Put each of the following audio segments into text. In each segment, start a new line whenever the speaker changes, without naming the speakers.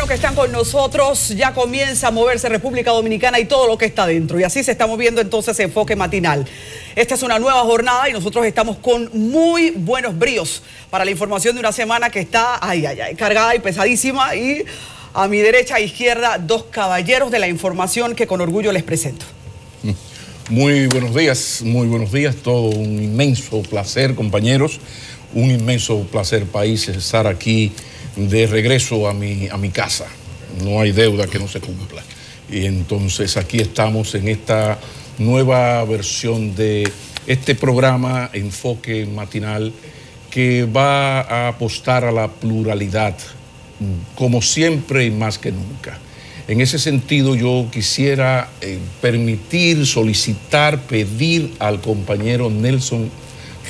que están con nosotros. Ya comienza a moverse República Dominicana y todo lo que está dentro. Y así se está moviendo entonces Enfoque Matinal. Esta es una nueva jornada y nosotros estamos con muy buenos bríos para la información de una semana que está cargada y pesadísima. Y a mi derecha e izquierda, dos caballeros de la información que con orgullo les presento.
Muy buenos días, todo un inmenso placer, compañeros, un inmenso placer, país, estar aquí de regreso a mi casa. No hay deuda que no se cumpla. Y entonces aquí estamos en esta nueva versión de este programa Enfoque Matinal que va a apostar a la pluralidad, como siempre y más que nunca. En ese sentido, yo quisiera pedir al compañero Nelson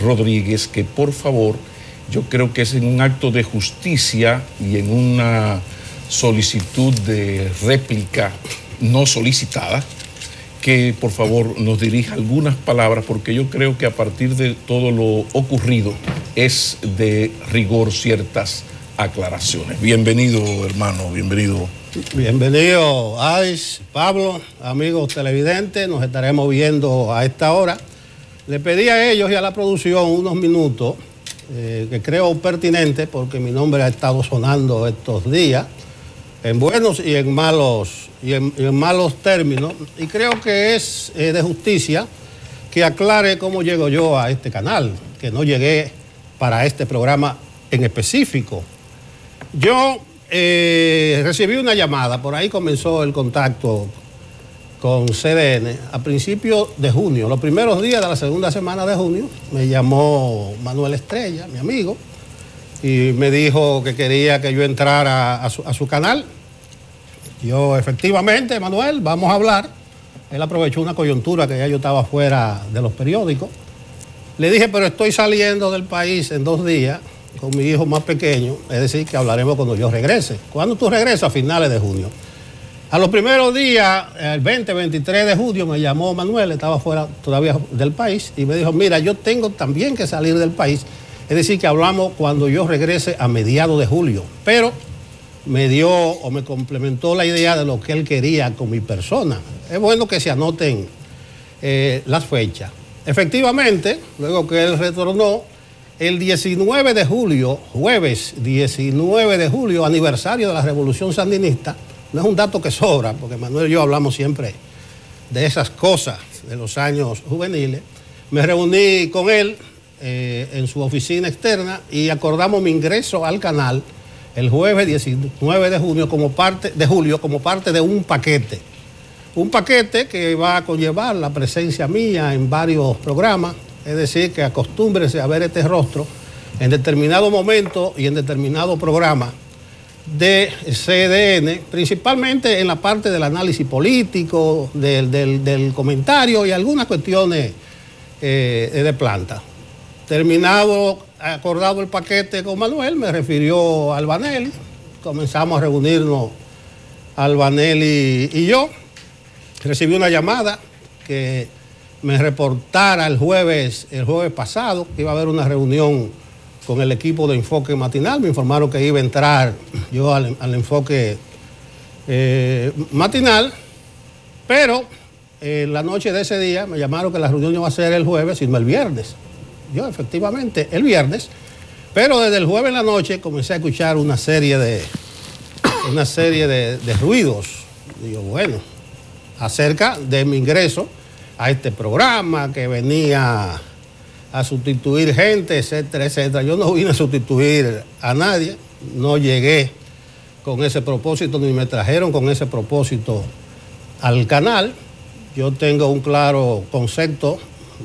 Rodríguez que por favor, yo creo que es en un acto de justicia y en una solicitud de réplica no solicitada, que por favor nos dirija algunas palabras, porque yo creo que a partir de todo lo ocurrido es de rigor ciertas aclaraciones. Bienvenido, hermano, bienvenido.
Bienvenido, Ais, Pablo, amigos televidentes, nos estaremos viendo a esta hora. Le pedí a ellos y a la producción unos minutos que creo pertinente porque mi nombre ha estado sonando estos días en buenos y en malos términos, y creo que es de justicia que aclare cómo llego yo a este canal, que no llegué para este programa en específico. Yo recibí una llamada, por ahí comenzó el contacto con CDN a principios de junio, los primeros días de la segunda semana de junio. Me llamó Manuel Estrella, mi amigo, y me dijo que quería que yo entrara a su canal. Yo, efectivamente, Manuel, vamos a hablar. Él aprovechó una coyuntura que ya yo estaba fuera de los periódicos. Le dije, pero estoy saliendo del país en 2 días con mi hijo más pequeño, es decir, que hablaremos cuando yo regrese. ¿Cuándo tú regresas? A finales de junio. A los primeros días, el 23 de junio, me llamó Manuel, estaba fuera todavía del país, y me dijo, mira, yo tengo también que salir del país, es decir, que hablamos cuando yo regrese a mediados de julio, pero me dio o me complementó la idea de lo que él quería con mi persona. Es bueno que se anoten las fechas. Efectivamente, luego que él retornó, el 19 de julio, jueves 19 de julio, aniversario de la Revolución Sandinista, no es un dato que sobra, porque Manuel y yo hablamos siempre de esas cosas de los años juveniles. Me reuní con él en su oficina externa y acordamos mi ingreso al canal el jueves 19 de julio como parte de un paquete. Un paquete que va a conllevar la presencia mía en varios programas, es decir, que acostúmbrense a ver este rostro en determinado momento y en determinado programa de CDN, principalmente en la parte del análisis político, del comentario y algunas cuestiones de planta. Acordado el paquete con Manuel, me refirió a Albanelli, comenzamos a reunirnos Albanelli y yo. Recibí una llamada que me reportara el jueves pasado que iba a haber una reunión con el equipo de Enfoque Matinal. Me informaron que iba a entrar yo al Enfoque Matinal, pero la noche de ese día me llamaron que la reunión iba a ser el jueves, sino el viernes. Yo, efectivamente, el viernes, pero desde el jueves en la noche comencé a escuchar una serie de ruidos. Digo, bueno, acerca de mi ingreso a este programa, que venía a sustituir gente, etcétera, etcétera. Yo no vine a sustituir a nadie, no llegué con ese propósito, ni me trajeron con ese propósito al canal. Yo tengo un claro concepto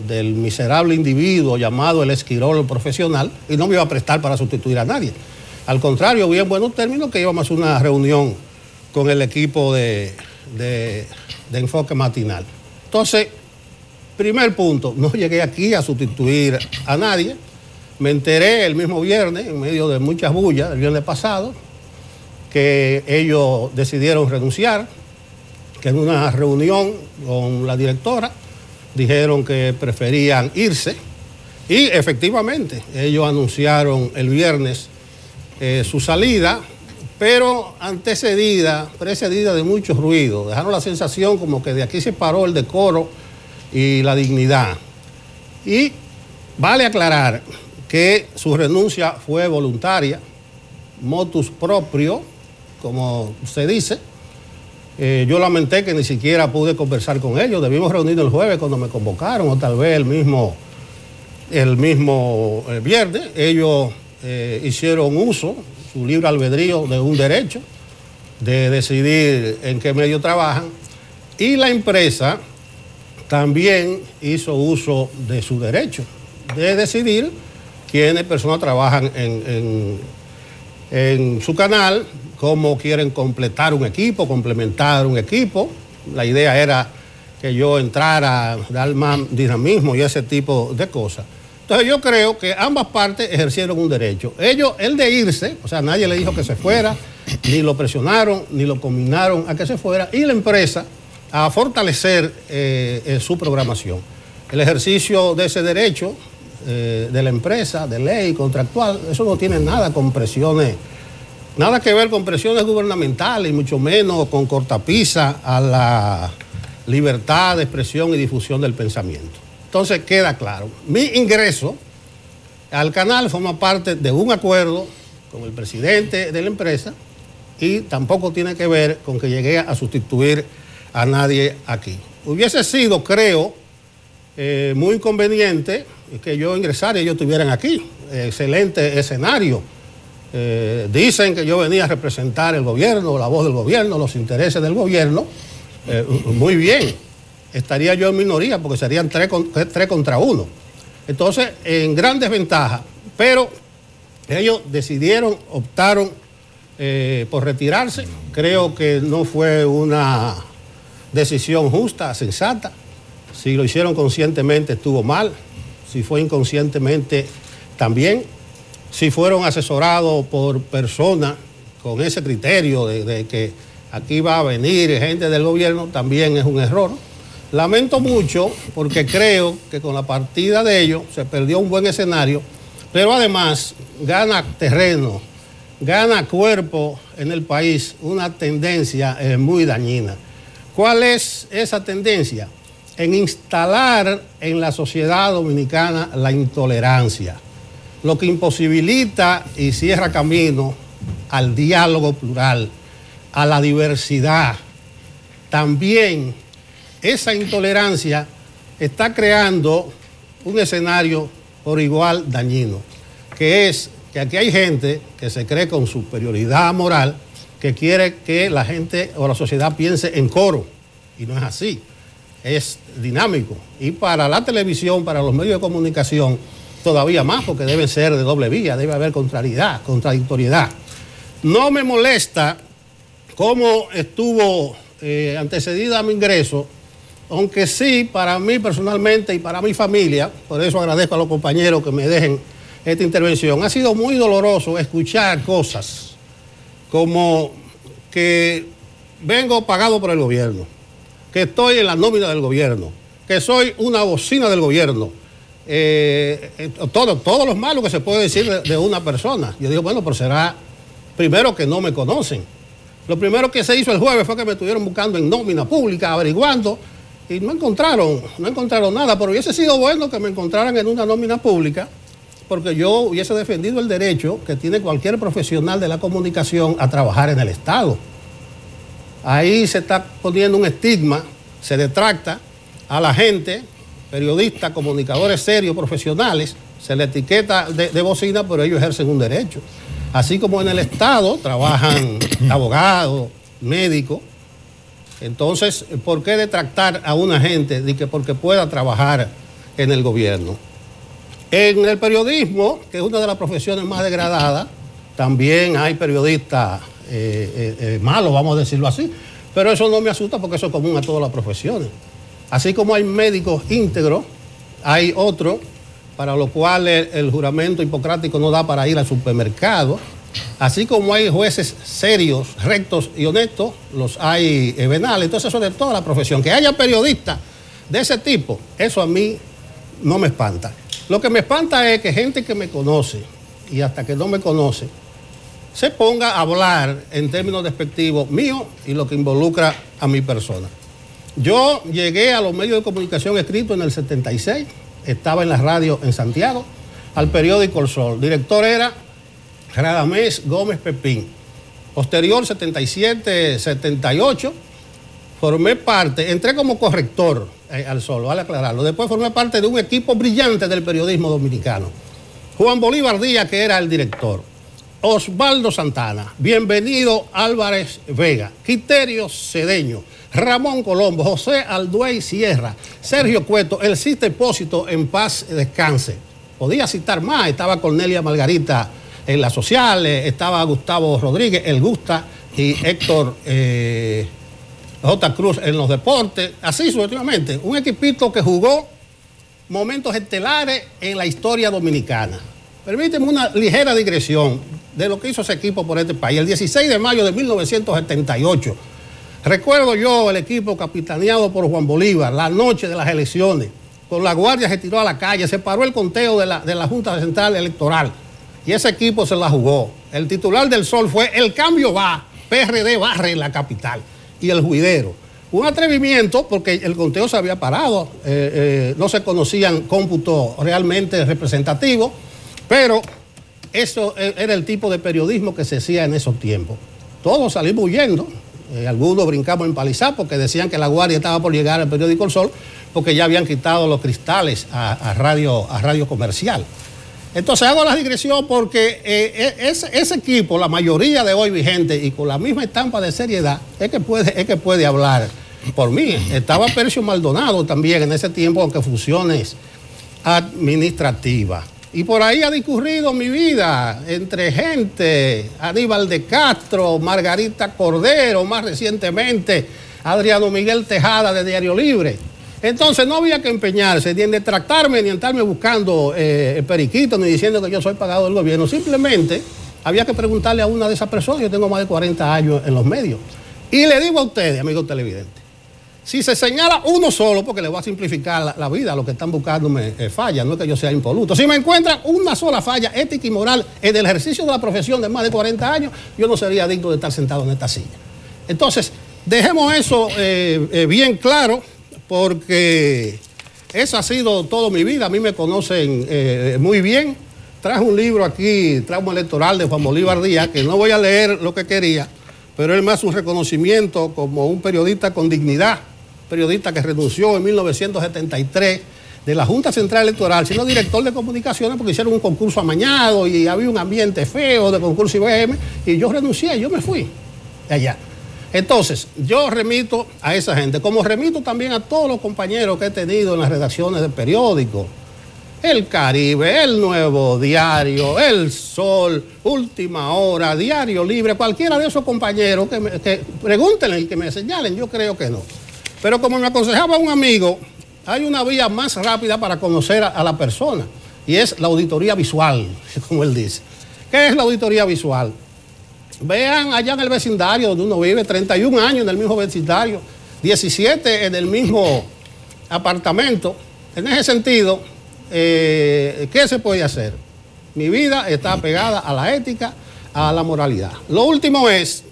del miserable individuo llamado el esquirol profesional, y no me iba a prestar para sustituir a nadie. Al contrario, vi en buenos términos que íbamos a hacer una reunión con el equipo de Enfoque Matinal. Entonces, primer punto, no llegué aquí a sustituir a nadie. Me enteré el mismo viernes, en medio de muchas bullas, el viernes pasado, que ellos decidieron renunciar, que en una reunión con la directora dijeron que preferían irse, y efectivamente ellos anunciaron el viernes su salida pero precedida de mucho ruido. Dejaron la sensación como que de aquí se paró el decoro y la dignidad. Y vale aclarar que su renuncia fue voluntaria, motus proprio, como se dice. Yo lamenté que ni siquiera pude conversar con ellos. Debimos reunirnos el jueves cuando me convocaron, o tal vez el mismo viernes. Ellos hicieron uso, su libre albedrío, de un derecho de decidir en qué medio trabajan, y la empresa también hizo uso de su derecho de decidir quiénes personas trabajan en su canal, cómo quieren complementar un equipo. La idea era que yo entrara, dar más dinamismo y ese tipo de cosas. Entonces yo creo que ambas partes ejercieron un derecho. Él de irse, o sea, nadie le dijo que se fuera, ni lo presionaron, ni lo combinaron a que se fuera, y la empresa a fortalecer su programación. El ejercicio de ese derecho de la empresa, de ley contractual, eso no tiene nada con presiones, nada que ver con presiones gubernamentales, y mucho menos con cortapisa a la libertad de expresión y difusión del pensamiento. Entonces queda claro, mi ingreso al canal forma parte de un acuerdo con el presidente de la empresa, y tampoco tiene que ver con que llegué a sustituir a nadie aquí. Hubiese sido, creo, muy conveniente que yo ingresara y ellos estuvieran aquí. Excelente escenario. Dicen que yo venía a representar el gobierno, la voz del gobierno, los intereses del gobierno. Muy bien. Estaría yo en minoría porque serían 3 contra 1. Entonces, en gran desventaja. Pero ellos optaron por retirarse. Creo que no fue una decisión justa, sensata. Si lo hicieron conscientemente estuvo mal. Si fue inconscientemente también. Si fueron asesorados por personas con ese criterio de que aquí va a venir gente del gobierno, también es un error. Lamento mucho porque creo que con la partida de ellos se perdió un buen escenario, pero además gana terreno, gana cuerpo en el país una tendencia muy dañina. ¿Cuál es esa tendencia? En instalar en la sociedad dominicana la intolerancia, lo que imposibilita y cierra camino al diálogo plural, a la diversidad. También esa intolerancia está creando un escenario por igual dañino, que es que aquí hay gente que se cree con superioridad moral, que quiere que la gente o la sociedad piense en coro, y no es así, es dinámico. Y para la televisión, para los medios de comunicación, todavía más, porque deben ser de doble vía, debe haber contradictoriedad. No me molesta cómo estuvo antecedida a mi ingreso, aunque sí, para mí personalmente y para mi familia, por eso agradezco a los compañeros que me dejen esta intervención, ha sido muy doloroso escuchar cosas como que vengo pagado por el gobierno, que estoy en la nómina del gobierno, que soy una bocina del gobierno, todos los malos que se puede decir de una persona. Yo digo, bueno, pero será primero que no me conocen. Lo primero que se hizo el jueves fue que me estuvieron buscando en nómina pública, averiguando, y no encontraron nada, pero hubiese sido bueno que me encontraran en una nómina pública, porque yo hubiese defendido el derecho que tiene cualquier profesional de la comunicación a trabajar en el Estado. Ahí se está poniendo un estigma, se detracta a la gente, periodistas, comunicadores serios, profesionales, se le etiqueta de bocina, pero ellos ejercen un derecho. Así como en el Estado trabajan abogados, médicos. Entonces, ¿por qué detractar a una gente de que porque pueda trabajar en el gobierno? En el periodismo, que es una de las profesiones más degradadas, también hay periodistas malos, vamos a decirlo así, pero eso no me asusta porque eso es común a todas las profesiones. Así como hay médicos íntegros, hay otros para lo cual el juramento hipocrático no da para ir al supermercado. Así como hay jueces serios, rectos y honestos, los hay venales. Entonces eso de toda la profesión. Que haya periodistas de ese tipo, eso a mí no me espanta. Lo que me espanta es que gente que me conoce y hasta que no me conoce, se ponga a hablar en términos despectivos míos y lo que involucra a mi persona. Yo llegué a los medios de comunicación escritos en el 76, estaba en la radio en Santiago, al periódico El Sol. Director era Radamés Gómez Pepín. Posterior, 77, 78, formé parte, entré como corrector al Sol, vale aclararlo. Después formé parte de un equipo brillante del periodismo dominicano. Juan Bolívar Díaz, que era el director. Osvaldo Santana, Bienvenido Álvarez Vega, Quiterio Cedeño, Ramón Colombo, José Alduey Sierra, Sergio Cueto, el Ciste Expósito, en paz descanse. Podía citar más, estaba Cornelia Margarita en las sociales, estaba Gustavo Rodríguez, el Gusta, y Héctor J. Cruz en los deportes, así sucesivamente. Un equipito que jugó momentos estelares en la historia dominicana. Permíteme una ligera digresión de lo que hizo ese equipo por este país. El 16 de mayo de 1978, recuerdo yo el equipo capitaneado por Juan Bolívar, la noche de las elecciones, con la guardia se tiró a la calle, se paró el conteo de la Junta Central Electoral y ese equipo se la jugó. El titular del Sol fue "El cambio va, PRD barre en la capital", y el juidero. Un atrevimiento porque el conteo se había parado, no se conocían cómputos realmente representativos, pero eso era el tipo de periodismo que se hacía en esos tiempos. Todos salimos huyendo, algunos brincamos en palizá porque decían que la guardia estaba por llegar al periódico El Sol porque ya habían quitado los cristales a radio comercial. Entonces hago la digresión porque ese equipo, la mayoría de hoy vigente y con la misma estampa de seriedad, es que puede hablar por mí. Estaba Percio Maldonado también en ese tiempo, aunque funciones administrativas. Y por ahí ha discurrido mi vida entre gente, Aníbal de Castro, Margarita Cordero, más recientemente Adriano Miguel Tejada de Diario Libre. Entonces no había que empeñarse ni en detractarme, ni en estarme buscando periquito, ni diciendo que yo soy pagado del gobierno. Simplemente había que preguntarle a una de esas personas. Yo tengo más de 40 años en los medios. Y le digo a ustedes, amigos televidentes, si se señala uno solo, porque le voy a simplificar la vida, los que están buscándome falla, no es que yo sea impoluto. Si me encuentran una sola falla ética y moral en el ejercicio de la profesión de más de 40 años, yo no sería digno de estar sentado en esta silla. Entonces, dejemos eso bien claro, porque eso ha sido toda mi vida. A mí me conocen muy bien. Traje un libro aquí, Trauma Electoral, de Juan Bolívar Díaz, que no voy a leer lo que quería, pero es más un reconocimiento como un periodista con dignidad, periodista que renunció en 1973 de la Junta Central Electoral, siendo director de comunicaciones porque hicieron un concurso amañado y había un ambiente feo de concurso IBM, y yo renuncié, yo me fui de allá. Entonces, yo remito a esa gente, como remito también a todos los compañeros que he tenido en las redacciones de periódicos, El Caribe, El Nuevo Diario, El Sol, Última Hora, Diario Libre, cualquiera de esos compañeros que pregúntenle y que me señalen, yo creo que no. Pero como me aconsejaba un amigo, hay una vía más rápida para conocer a la persona, y es la auditoría visual, como él dice. ¿Qué es la auditoría visual? Vean allá en el vecindario donde uno vive, 31 años en el mismo vecindario, 17 en el mismo apartamento. En ese sentido, ¿qué se puede hacer? Mi vida está pegada a la ética, a la moralidad. Lo último es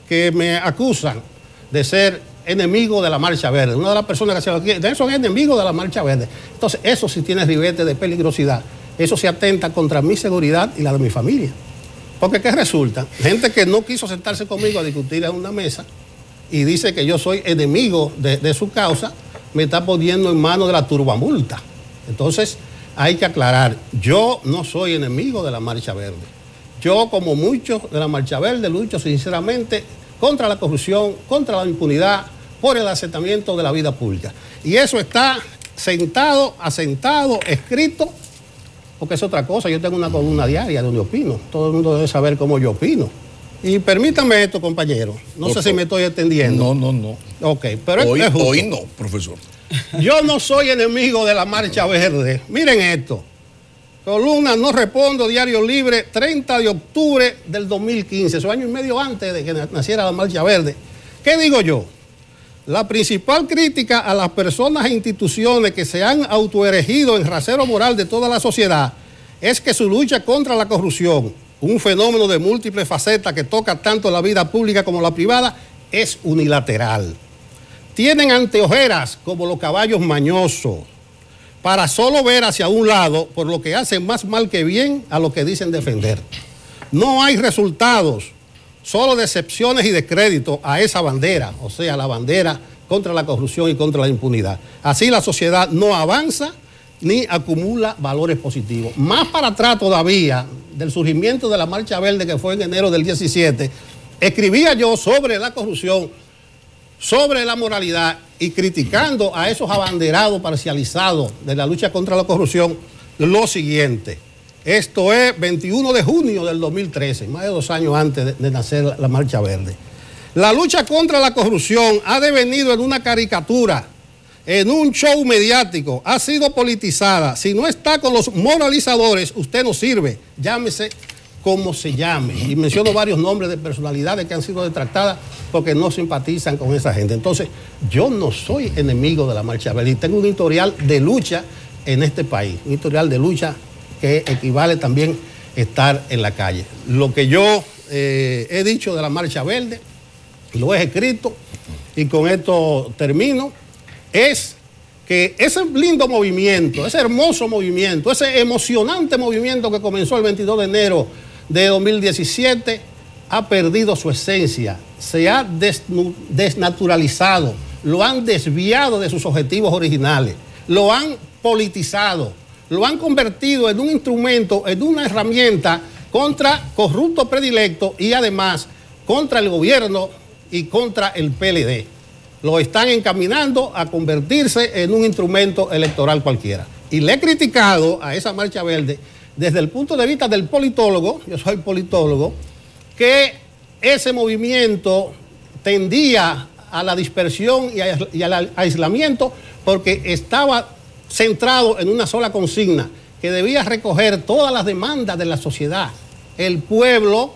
que me acusan de ser enemigo de la Marcha Verde. Una de las personas que se lo quiere, son enemigos de la Marcha Verde. Entonces, eso sí tiene ribete de peligrosidad. Eso se atenta contra mi seguridad y la de mi familia. Porque ¿qué resulta? Gente que no quiso sentarse conmigo a discutir en una mesa y dice que yo soy enemigo de su causa, me está poniendo en manos de la turbamulta. Entonces, hay que aclarar, yo no soy enemigo de la Marcha Verde. Yo, como muchos de la Marcha Verde, lucho sinceramente contra la corrupción, contra la impunidad, por el asentamiento de la vida pública. Y eso está asentado, escrito, porque es otra cosa. Yo tengo una columna diaria donde opino. Todo el mundo debe saber cómo yo opino. Y permítanme esto, compañero. No sé si me estoy extendiendo.
No.
Ok, pero
hoy no, profesor.
Yo no soy enemigo de la Marcha Verde. Miren esto. Columna No Respondo, Diario Libre, 30 de octubre del 2015. Eso año y medio antes de que naciera la Marcha Verde. ¿Qué digo yo? La principal crítica a las personas e instituciones que se han autoerigido en rasero moral de toda la sociedad es que su lucha contra la corrupción, un fenómeno de múltiples facetas que toca tanto la vida pública como la privada, es unilateral. Tienen anteojeras como los caballos mañosos para solo ver hacia un lado, por lo que hacen más mal que bien a lo que dicen defender. No hay resultados, solo decepciones y descrédito a esa bandera, o sea, la bandera contra la corrupción y contra la impunidad. Así la sociedad no avanza ni acumula valores positivos. Más para atrás todavía, del surgimiento de la Marcha Verde, que fue en enero del 17, escribía yo sobre la corrupción, sobre la moralidad, y criticando a esos abanderados parcializados de la lucha contra la corrupción, lo siguiente. Esto es 21 de junio del 2013, más de 2 años antes de nacer la Marcha Verde. La lucha contra la corrupción ha devenido en una caricatura, en un show mediático, ha sido politizada. Si no está con los moralizadores, usted no sirve, llámese como se llame. Y menciono varios nombres de personalidades que han sido detractadas porque no simpatizan con esa gente. Entonces, yo no soy enemigo de la Marcha Verde y tengo un historial de lucha en este país, un historial de lucha que equivale también a estar en la calle. Lo que yo he dicho de la Marcha Verde, lo he escrito y con esto termino, es que ese lindo movimiento, ese hermoso movimiento, ese emocionante movimiento que comenzó el 22 de enero de 2017 ha perdido su esencia, se ha desnaturalizado, lo han desviado de sus objetivos originales, lo han politizado, lo han convertido en un instrumento, en una herramienta contra corruptos predilectos y además contra el gobierno y contra el PLD. Lo están encaminando a convertirse en un instrumento electoral cualquiera. Y le he criticado a esa Marcha Verde desde el punto de vista del politólogo, yo soy politólogo, que ese movimiento tendía a la dispersión y al aislamiento porque estaba centrado en una sola consigna, que debía recoger todas las demandas de la sociedad. El pueblo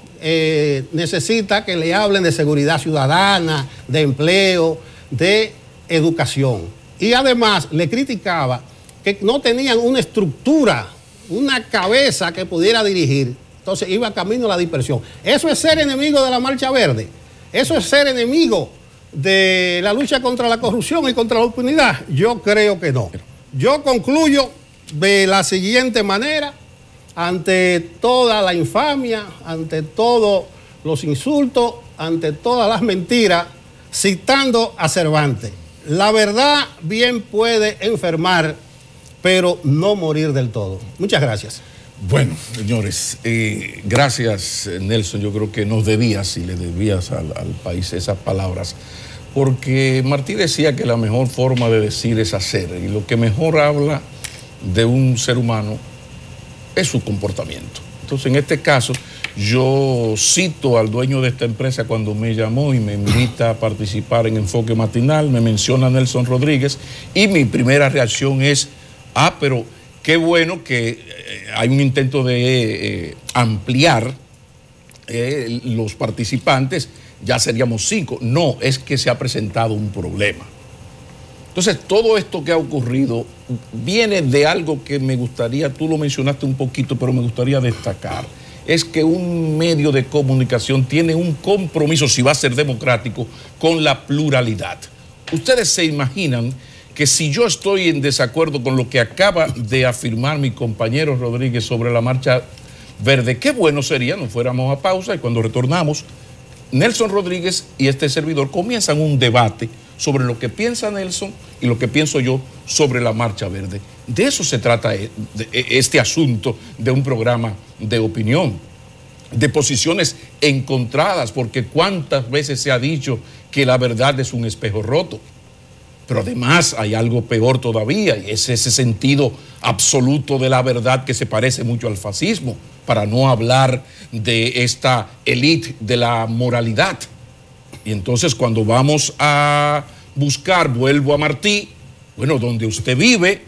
necesita que le hablen de seguridad ciudadana, de empleo, de educación. Y además le criticaba que no tenían una estructura, una cabeza que pudiera dirigir. Entonces iba camino a la dispersión. ¿Eso es ser enemigo de la Marcha Verde? ¿Eso es ser enemigo de la lucha contra la corrupción y contra la impunidad? Yo creo que no. Yo concluyo de la siguiente manera: ante toda la infamia, ante todos los insultos, ante todas las mentiras, citando a Cervantes, la verdad bien puede enfermar, pero no morir del todo. Muchas gracias.
Bueno, señores, gracias, Nelson. Yo creo que nos debías y le debías al país esas palabras, porque Martí decía que la mejor forma de decir es hacer, y lo que mejor habla de un ser humano es su comportamiento. Entonces, en este caso, yo cito al dueño de esta empresa cuando me llamó y me invita a participar en Enfoque Matinal, me menciona Nelson Rodríguez, y mi primera reacción es, pero qué bueno que hay un intento de ampliar los participantes, ya seríamos 5. No, es que se ha presentado un problema. Entonces, todo esto que ha ocurrido viene de algo que me gustaría, tú lo mencionaste un poquito, pero me gustaría destacar. Es que un medio de comunicación tiene un compromiso, si va a ser democrático, con la pluralidad. Ustedes se imaginan que si yo estoy en desacuerdo con lo que acaba de afirmar mi compañero Rodríguez sobre la Marcha Verde, qué bueno sería, nos fuéramos a pausa y cuando retornamos, Nelson Rodríguez y este servidor comienzan un debate sobre lo que piensa Nelson y lo que pienso yo sobre la Marcha Verde. De eso se trata este asunto de un programa de opinión, de posiciones encontradas, porque cuántas veces se ha dicho que la verdad es un espejo roto. Pero además hay algo peor todavía, y es ese sentido absoluto de la verdad que se parece mucho al fascismo, para no hablar de esta élite de la moralidad. Y entonces cuando vamos a buscar, vuelvo a Martí, bueno, donde usted vive,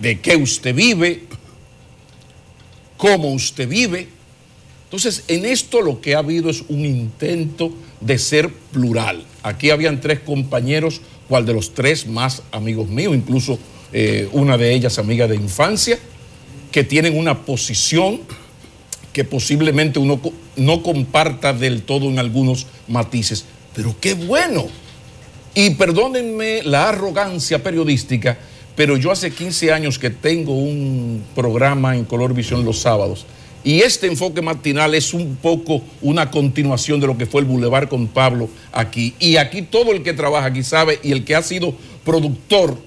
de qué usted vive, cómo usted vive. Entonces, en esto lo que ha habido es un intento de ser plural. Aquí habían 3 compañeros, cual de los 3 más amigos míos, incluso una de ellas amiga de infancia, que tienen una posición que posiblemente uno no comparta del todo en algunos matices, pero qué bueno. Y perdónenme la arrogancia periodística, pero yo hace 15 años que tengo un programa en Color Visión los sábados, y este enfoque matinal es un poco una continuación de lo que fue el Boulevard con Pablo aquí. Y aquí todo el que trabaja aquí sabe, y el que ha sido productor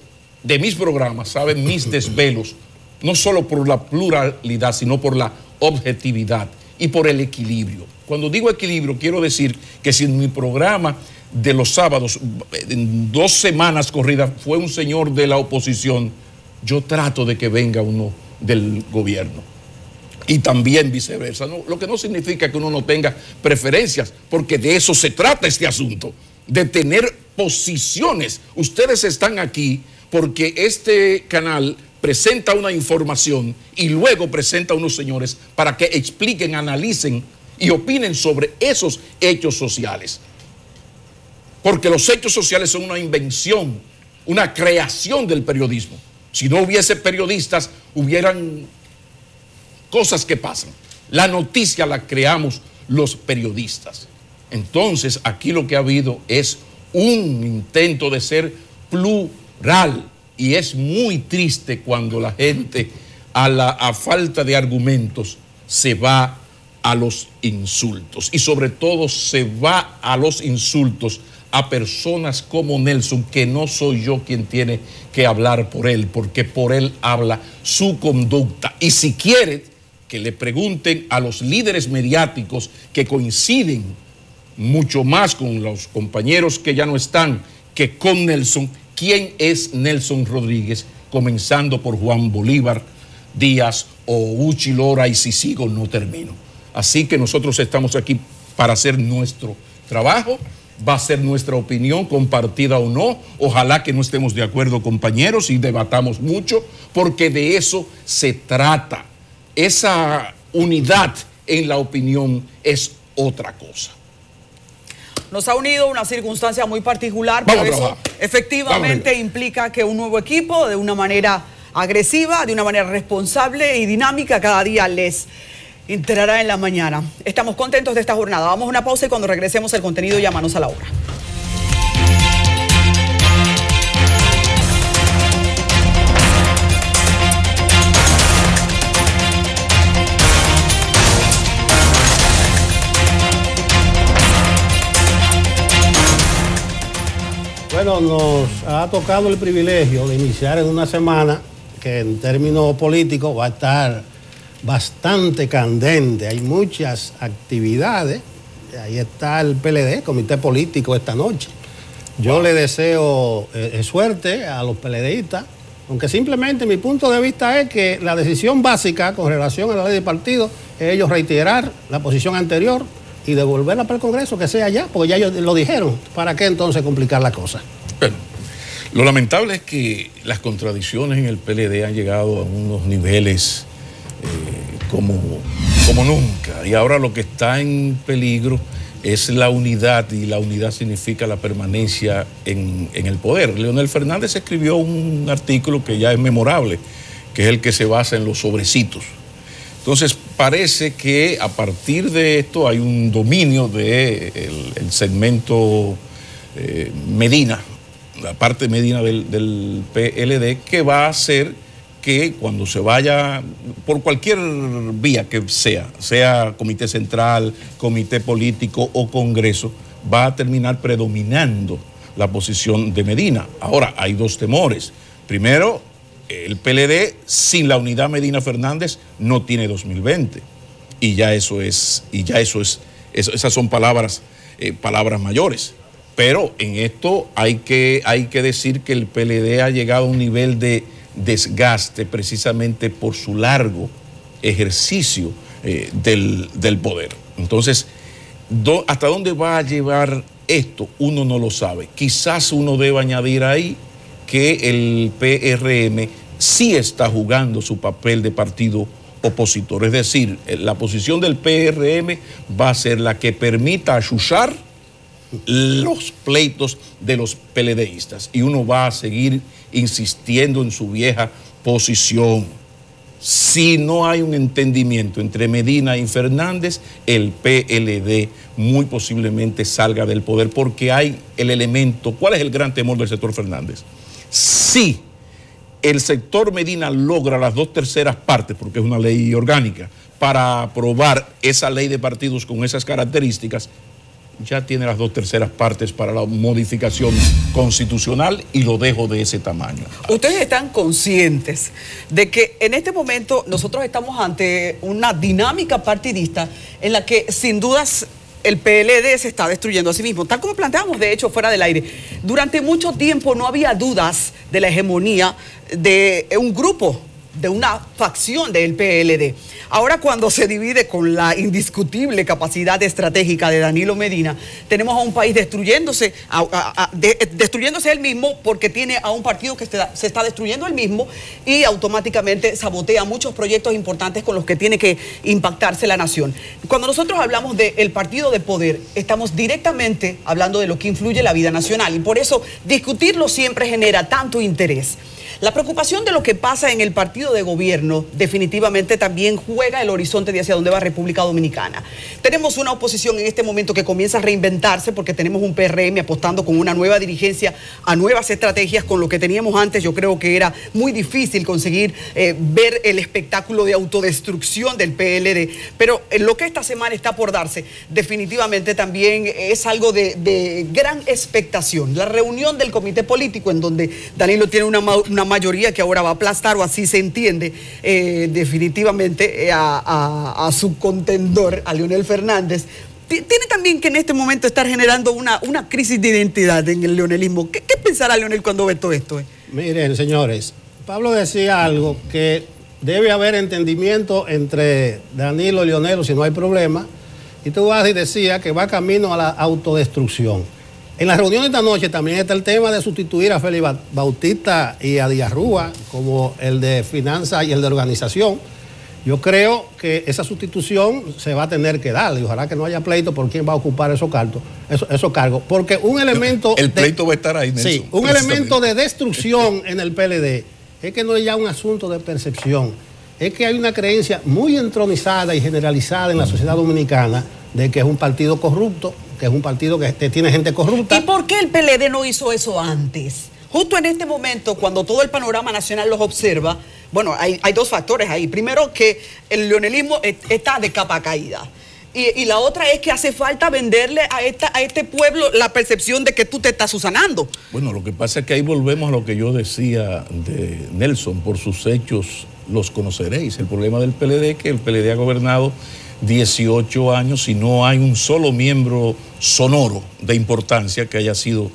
de mis programas sabe mis desvelos, no solo por la pluralidad, sino por la objetividad y por el equilibrio. Cuando digo equilibrio, quiero decir que si en mi programa de los sábados, en 2 semanas corridas, fue un señor de la oposición, yo trato de que venga uno del gobierno. Y también viceversa, ¿no? Lo que no significa que uno no tenga preferencias, porque de eso se trata este asunto, de tener posiciones. Ustedes están aquí porque este canal presenta una información y luego presenta a unos señores para que expliquen, analicen y opinen sobre esos hechos sociales. Porque los hechos sociales son una invención, una creación del periodismo. Si no hubiese periodistas, hubieran cosas que pasan. La noticia la creamos los periodistas. Entonces, aquí lo que ha habido es un intento de ser plural, y es muy triste cuando la gente, a falta de argumentos, se va a los insultos, y sobre todo se va a los insultos a personas como Nelson, que no soy yo quien tiene que hablar por él, porque por él habla su conducta. Y si quiere que le pregunten a los líderes mediáticos que coinciden mucho más con los compañeros que ya no están que con Nelson, ¿quién es Nelson Rodríguez? Comenzando por Juan Bolívar Díaz o Uchi Lora, y si sigo no termino. Así que nosotros estamos aquí para hacer nuestro trabajo. Va a ser nuestra opinión, compartida o no. Ojalá que no estemos de acuerdo, compañeros, y debatamos mucho, porque de eso se trata. Esa unidad en la opinión es otra cosa.
Nos ha unido una circunstancia muy particular, pero eso efectivamente implica que un nuevo equipo, de una manera agresiva, de una manera responsable y dinámica, cada día les entrará en la mañana. Estamos contentos de esta jornada. Vamos a una pausa y cuando regresemos el contenido ya manos a la obra.
Bueno, nos ha tocado el privilegio de iniciar en una semana que en términos políticos va a estar bastante candente. Hay muchas actividades. Ahí está el PLD, Comité Político, esta noche. Yo le deseo suerte a los PLDistas, aunque simplemente mi punto de vista es que la decisión básica con relación a la ley de partido es ellos reiterar la posición anterior y devolverla para el Congreso, que sea ya, porque ya ellos lo dijeron. ¿Para qué entonces complicar la cosa?
Bueno, lo lamentable es que las contradicciones en el PLD han llegado a unos niveles como nunca, y ahora lo que está en peligro es la unidad, y la unidad significa la permanencia en el poder. Leonel Fernández escribió un artículo que ya es memorable, que es el que se basa en los sobrecitos. Entonces parece que a partir de esto hay un dominio del segmento Medina, la parte Medina del PLD, que va a hacer que cuando se vaya por cualquier vía que sea comité central, comité político o congreso, va a terminar predominando la posición de Medina. Ahora, hay dos temores. Primero, el PLD sin la unidad Medina Fernández no tiene 2020, y esas son palabras mayores. Pero en esto hay que decir que el PLD ha llegado a un nivel de desgaste precisamente por su largo ejercicio del poder. Entonces, ¿hasta dónde va a llevar esto? Uno no lo sabe. Quizás uno deba añadir ahí que el PRM sí está jugando su papel de partido opositor. Es decir, la posición del PRM va a ser la que permita achuchar los pleitos de los PLDistas, y uno va a seguir insistiendo en su vieja posición. Si no hay un entendimiento entre Medina y Fernández, el PLD muy posiblemente salga del poder, porque hay el elemento. ¿Cuál es el gran temor del sector Fernández? Si el sector Medina logra las 2/3 partes, porque es una ley orgánica, para aprobar esa ley de partidos con esas características, ya tiene las 2/3 partes para la modificación constitucional y lo dejo de ese tamaño.
Ustedes están conscientes de que en este momento nosotros estamos ante una dinámica partidista en la que sin dudas el PLD se está destruyendo a sí mismo, tal como planteamos de hecho fuera del aire. Durante mucho tiempo no había dudas de la hegemonía de un grupo, de una facción del PLD. Ahora, cuando se divide con la indiscutible capacidad estratégica de Danilo Medina, tenemos a un país destruyéndose, destruyéndose él mismo, porque tiene a un partido que se está destruyendo él mismo y automáticamente sabotea muchos proyectos importantes con los que tiene que impactarse la nación. Cuando nosotros hablamos del partido de poder, estamos directamente hablando de lo que influye en la vida nacional, y por eso discutirlo siempre genera tanto interés. La preocupación de lo que pasa en el partido de gobierno definitivamente también juega el horizonte de hacia dónde va República Dominicana. Tenemos una oposición en este momento que comienza a reinventarse, porque tenemos un PRM apostando con una nueva dirigencia a nuevas estrategias. Con lo que teníamos antes, yo creo que era muy difícil conseguir ver el espectáculo de autodestrucción del PLD. Pero lo que esta semana está por darse definitivamente también es algo de gran expectación. La reunión del comité político, en donde Danilo tiene una mayoría que ahora va a aplastar, o así se entiende, definitivamente a su contendor, a Leonel Fernández. Tiene también que en este momento estar generando una crisis de identidad en el leonelismo. ¿Qué pensará Leonel cuando ve todo esto?
Miren, señores, Pablo decía algo, que debe haber entendimiento entre Danilo y Leonel, si no hay problema, y tú vas y decías que va camino a la autodestrucción. En la reunión de esta noche también está el tema de sustituir a Félix Bautista y a Díaz Rúa como el de finanzas y el de organización. Yo creo que esa sustitución se va a tener que dar, y ojalá que no haya pleito por quién va a ocupar esos cargos, porque un elemento...
El pleito va a estar ahí, Nelson.
Sí, un elemento de destrucción en el PLD es que no es ya un asunto de percepción, es que hay una creencia muy entronizada y generalizada en la sociedad dominicana de que es un partido corrupto, que es un partido que tiene gente corrupta.
¿Y por qué el PLD no hizo eso antes? Justo en este momento, cuando todo el panorama nacional los observa, bueno, hay dos factores ahí. Primero, que el leonelismo está de capa caída. Y la otra es que hace falta venderle a este pueblo la percepción de que tú te estás susanando.
Bueno, lo que pasa es que ahí volvemos a lo que yo decía de Nelson: por sus hechos los conoceréis. El problema del PLD es que el PLD ha gobernado 18 años y no hay un solo miembro sonoro de importancia que haya sido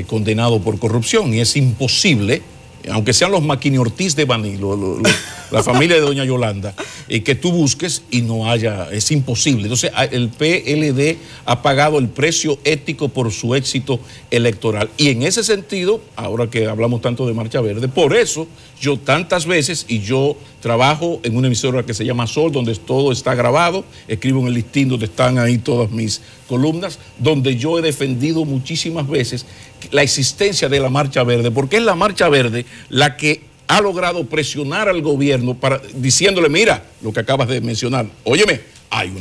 condenado por corrupción, y es imposible, aunque sean los Maquini Ortiz de Banilo, la familia de doña Yolanda, que tú busques y no haya, es imposible. Entonces el PLD ha pagado el precio ético por su éxito electoral, y en ese sentido, ahora que hablamos tanto de Marcha Verde, por eso yo tantas veces, y yo trabajo en una emisora que se llama Sol, donde todo está grabado, escribo en el listín donde están ahí todas mis columnas, donde yo he defendido muchísimas veces la existencia de la Marcha Verde, porque es la Marcha Verde la que ha logrado presionar al gobierno diciéndole: mira, lo que acabas de mencionar, óyeme, hay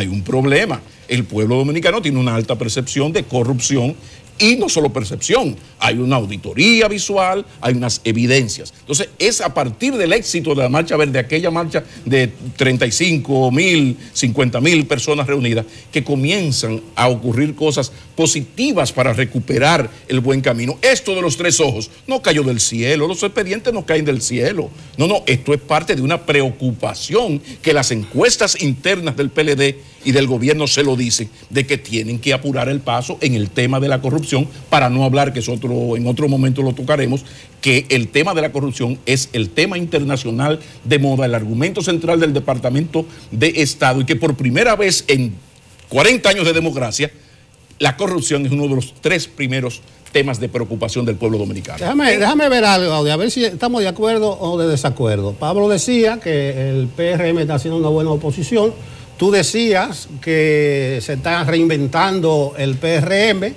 un problema. El pueblo dominicano tiene una alta percepción de corrupción, y no solo percepción, hay una auditoría visual, hay unas evidencias. Entonces, es a partir del éxito de la Marcha Verde, aquella marcha de 35.000, 50.000 personas reunidas, que comienzan a ocurrir cosas positivas para recuperar el buen camino. Esto de los 3 ojos no cayó del cielo, los expedientes no caen del cielo. No, esto es parte de una preocupación que las encuestas internas del PLD y del gobierno se lo dicen, de que tienen que apurar el paso en el tema de la corrupción, para no hablar, que en otro momento lo tocaremos, que el tema de la corrupción es el tema internacional de moda, el argumento central del Departamento de Estado, y que por primera vez en 40 años de democracia, la corrupción es uno de los 3 primeros temas de preocupación del pueblo dominicano.
Déjame ver algo, a ver si estamos de acuerdo o de desacuerdo. Pablo decía que el PRM está haciendo una buena oposición. Tú decías que se está reinventando el PRM.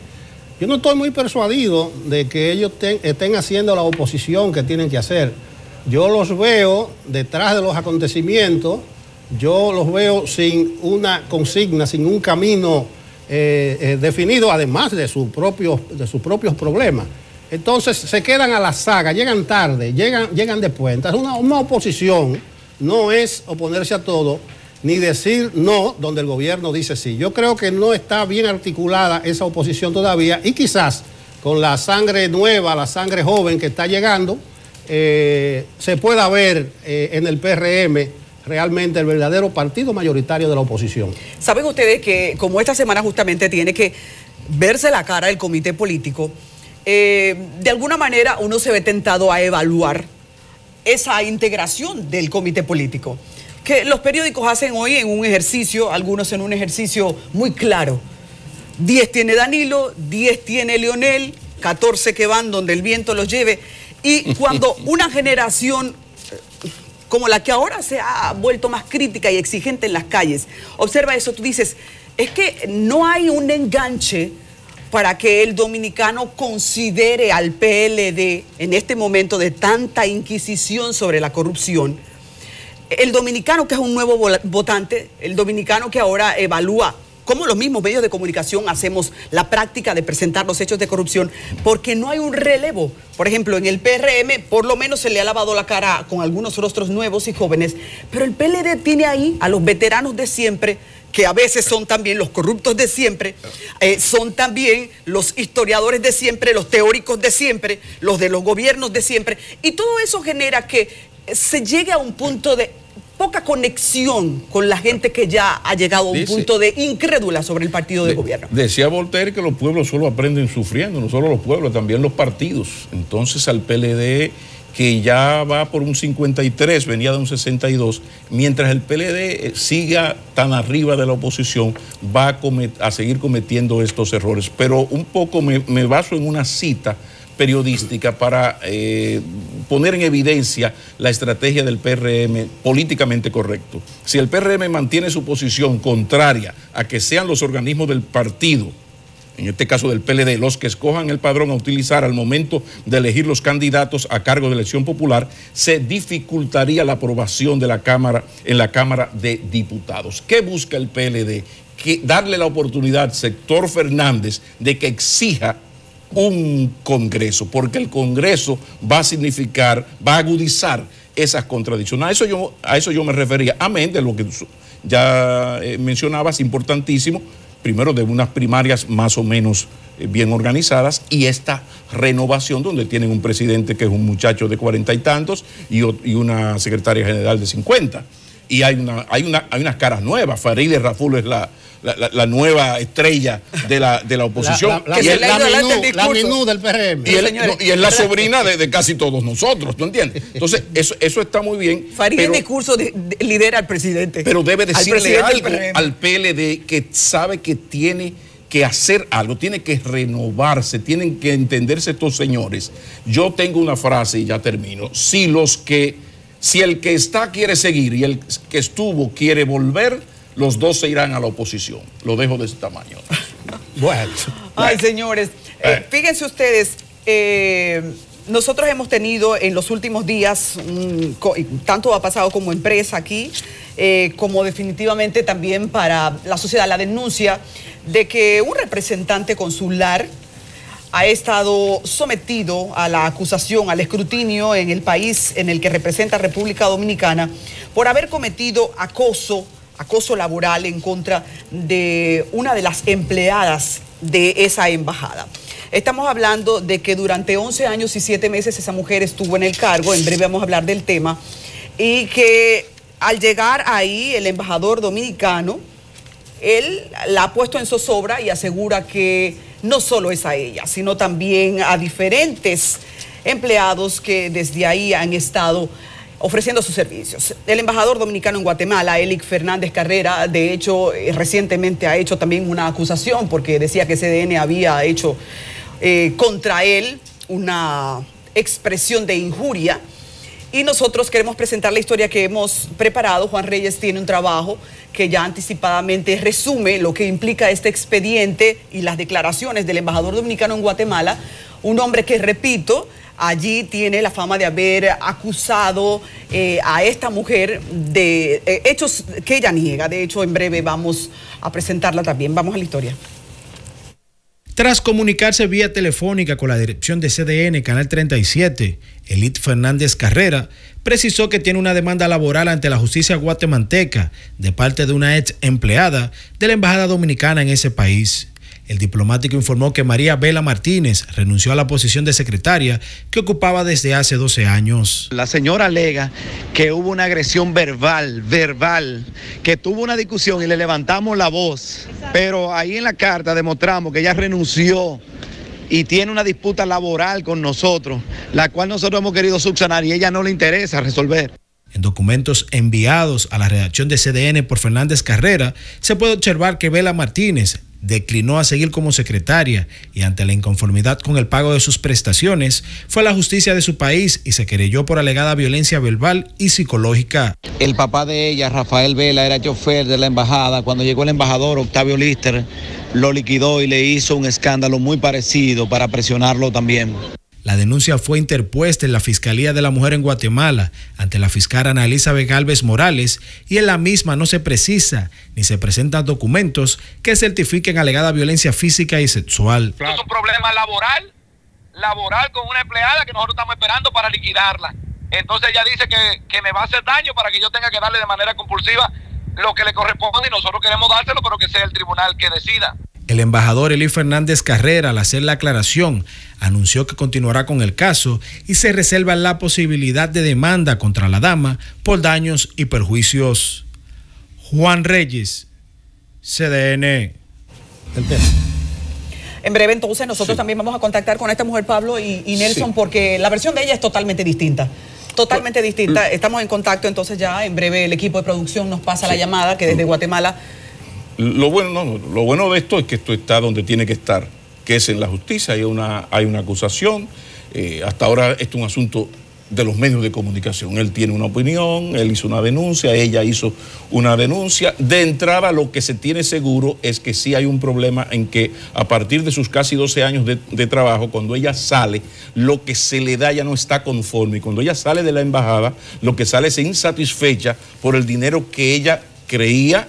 Yo no estoy muy persuadido de que ellos estén haciendo la oposición que tienen que hacer. yo los veo detrás de los acontecimientos, yo los veo sin una consigna, sin un camino definido, además de sus propios problemas. Entonces se quedan a la saga, llegan tarde, llegan después. Entonces una oposición no es oponerse a todo, ni decir no donde el gobierno dice sí. Yo creo que no está bien articulada esa oposición todavía, y quizás con la sangre nueva, la sangre joven que está llegando, se pueda ver en el PRM realmente el verdadero partido mayoritario de la oposición.
¿Saben ustedes que como esta semana justamente tiene que verse la cara del comité político, de alguna manera uno se ve tentado a evaluar esa integración del comité político? Que los periódicos hacen hoy en un ejercicio, algunos en un ejercicio muy claro. 10 tiene Danilo, 10 tiene Leonel, 14 que van donde el viento los lleve. Y cuando una generación como la que ahora se ha vuelto más crítica y exigente en las calles, observa eso, tú dices, es que no hay un enganche para que el dominicano considere al PLD en este momento de tanta inquisición sobre la corrupción. El dominicano que es un nuevo votante, el dominicano que ahora evalúa cómo los mismos medios de comunicación hacemos la práctica de presentar los hechos de corrupción, porque no hay un relevo. Por ejemplo, en el PRM por lo menos se le ha lavado la cara con algunos rostros nuevos y jóvenes, pero el PLD tiene ahí a los veteranos de siempre, que a veces son también los corruptos de siempre, son también los historiadores de siempre, los teóricos de siempre, los de los gobiernos de siempre, y todo eso genera que se llegue a un punto de poca conexión con la gente que ya ha llegado a un punto de incrédula sobre el partido de gobierno.
Decía Voltaire que los pueblos solo aprenden sufriendo, no solo los pueblos, también los partidos. Entonces al PLD, que ya va por un 53, venía de un 62, mientras el PLD siga tan arriba de la oposición, va a seguir cometiendo estos errores. Pero un poco me baso en una cita periodística para poner en evidencia la estrategia del PRM políticamente correcto. Si el PRM mantiene su posición contraria a que sean los organismos del partido, en este caso del PLD, los que escojan el padrón a utilizar al momento de elegir los candidatos a cargo de elección popular, se dificultaría la aprobación de la Cámara en la Cámara de Diputados. ¿Qué busca el PLD? Darle la oportunidad al sector Fernández de que exija un Congreso, porque el Congreso va a significar, va a agudizar esas contradicciones. A eso yo me refería, amén de lo que ya mencionabas, importantísimo, primero de unas primarias más o menos bien organizadas, y esta renovación donde tienen un presidente que es un muchacho de 40 y tantos y una secretaria general de 50. Y hay unas caras nuevas. Farideh Raful es la nueva estrella de la oposición.
La menú del PRM.
Y es la sobrina de casi todos nosotros, ¿tú entiendes? Entonces, eso está muy bien.
Farideh en discurso lidera al presidente.
Pero debe decirle algo al PLD, que sabe que tiene que hacer algo, tiene que renovarse, tienen que entenderse estos señores. Yo tengo una frase y ya termino. Si el que está quiere seguir y el que estuvo quiere volver, los dos se irán a la oposición. Lo dejo de ese tamaño.
Bueno.
Ay, señores, fíjense ustedes, nosotros hemos tenido en los últimos días, tanto ha pasado como empresa aquí, como definitivamente también para la sociedad, la denuncia de que un representante consular ha estado sometido a la acusación, al escrutinio en el país en el que representa República Dominicana por haber cometido acoso laboral en contra de una de las empleadas de esa embajada. Estamos hablando de que durante 11 años y 7 meses esa mujer estuvo en el cargo, en breve vamos a hablar del tema, y que al llegar ahí el embajador dominicano, él la ha puesto en zozobra y asegura que no solo es a ella, sino también a diferentes empleados que desde ahí han estado ofreciendo sus servicios. El embajador dominicano en Guatemala, Elic Fernández Carrera, de hecho, recientemente ha hecho también una acusación porque decía que CDN había hecho contra él una expresión de injuria. Y nosotros queremos presentar la historia que hemos preparado. Juan Reyes tiene un trabajo que ya anticipadamente resume lo que implica este expediente y las declaraciones del embajador dominicano en Guatemala, un hombre que, repito, allí tiene la fama de haber acusado a esta mujer de hechos que ella niega. De hecho, en breve vamos a presentarla también. Vamos a la historia.
Tras comunicarse vía telefónica con la dirección de CDN, Canal 37, Elith Fernández Carrera precisó que tiene una demanda laboral ante la justicia guatemalteca de parte de una ex empleada de la Embajada Dominicana en ese país. El diplomático informó que María Vela Martínez renunció a la posición de secretaria que ocupaba desde hace 12 años.
La señora alega que hubo una agresión verbal, que tuvo una discusión y le levantamos la voz, pero ahí en la carta demostramos que ella renunció y tiene una disputa laboral con nosotros, la cual nosotros hemos querido subsanar y a ella no le interesa resolver.
En documentos enviados a la redacción de CDN por Fernández Carrera, se puede observar que Vela Martínez declinó a seguir como secretaria y ante la inconformidad con el pago de sus prestaciones, fue a la justicia de su país y se querelló por alegada violencia verbal y psicológica.
El papá de ella, Rafael Vela, era chofer de la embajada. Cuando llegó el embajador Octavio Lister, lo liquidó y le hizo un escándalo muy parecido para presionarlo también.
La denuncia fue interpuesta en la Fiscalía de la Mujer en Guatemala ante la fiscal Ana Elizabeth Gálvez Morales y en la misma no se precisa ni se presentan documentos que certifiquen alegada violencia física y sexual.
Es un problema laboral con una empleada que nosotros estamos esperando para liquidarla. Entonces ella dice que me va a hacer daño para que yo tenga que darle de manera compulsiva lo que le corresponde y nosotros queremos dárselo, pero que sea el tribunal que decida.
El embajador Elith Fernández Carrera, al hacer la aclaración, anunció que continuará con el caso y se reserva la posibilidad de demanda contra la dama por daños y perjuicios. Juan Reyes, CDN.
En breve entonces nosotros también vamos a contactar con esta mujer, Pablo y Nelson, porque la versión de ella es totalmente distinta. Totalmente distinta. Estamos en contacto, entonces ya en breve el equipo de producción nos pasa la llamada, que desde Guatemala...
Lo bueno de esto es que esto está donde tiene que estar, que es en la justicia. Hay una acusación. Hasta ahora esto es un asunto de los medios de comunicación. Él tiene una opinión, él hizo una denuncia, ella hizo una denuncia. De entrada, lo que se tiene seguro es que sí hay un problema en que a partir de sus casi 12 años de trabajo, cuando ella sale, lo que se le da ya no está conforme. Y cuando ella sale de la embajada, lo que sale es insatisfecha por el dinero que ella creía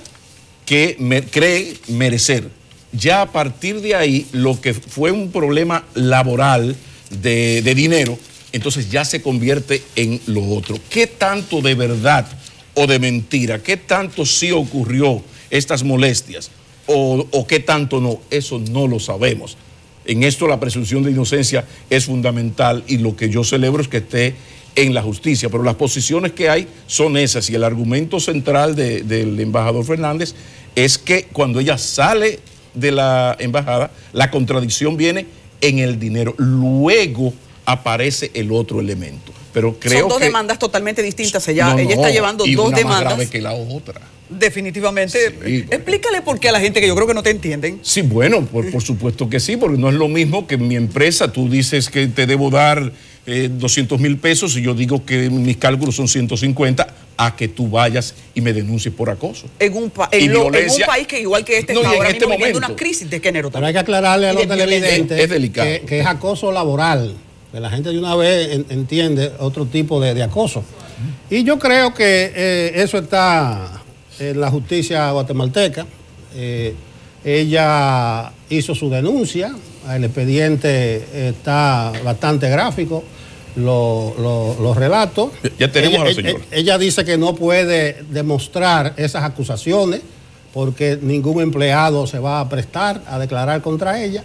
que cree merecer. Ya a partir de ahí, lo que fue un problema laboral de dinero, entonces ya se convierte en lo otro. ¿Qué tanto de verdad o de mentira? ¿Qué tanto sí ocurrió estas molestias? ¿O qué tanto no? Eso no lo sabemos. En esto la presunción de inocencia es fundamental y lo que yo celebro es que esté en la justicia, pero las posiciones que hay son esas y el argumento central del embajador Fernández es que cuando ella sale de la embajada, la contradicción viene en el dinero, luego aparece el otro elemento. Pero creo
son dos
que
demandas totalmente distintas. Ella está llevando
y
dos
una
demandas.
más grave que la otra.
Definitivamente.
Sí,
explícale por qué a la gente que yo creo que no te entienden.
Sí, bueno, por supuesto que sí, porque no es lo mismo que mi empresa, tú dices que te debo dar 200,000 pesos y yo digo que mis cálculos son 150, a que tú vayas y me denuncies por acoso.
En un país que igual que este está ahora mismo viviendo una crisis de género
también. Pero hay que aclararle a los televidentes
es delicado.
Que es acoso laboral, que la gente de una vez entiende otro tipo de acoso. Y yo creo que eso está en la justicia guatemalteca. Ella hizo su denuncia, el expediente está bastante gráfico, los relatos.
Ya tenemos a la señora.
Ella dice que no puede demostrar esas acusaciones porque ningún empleado se va a prestar a declarar contra ella.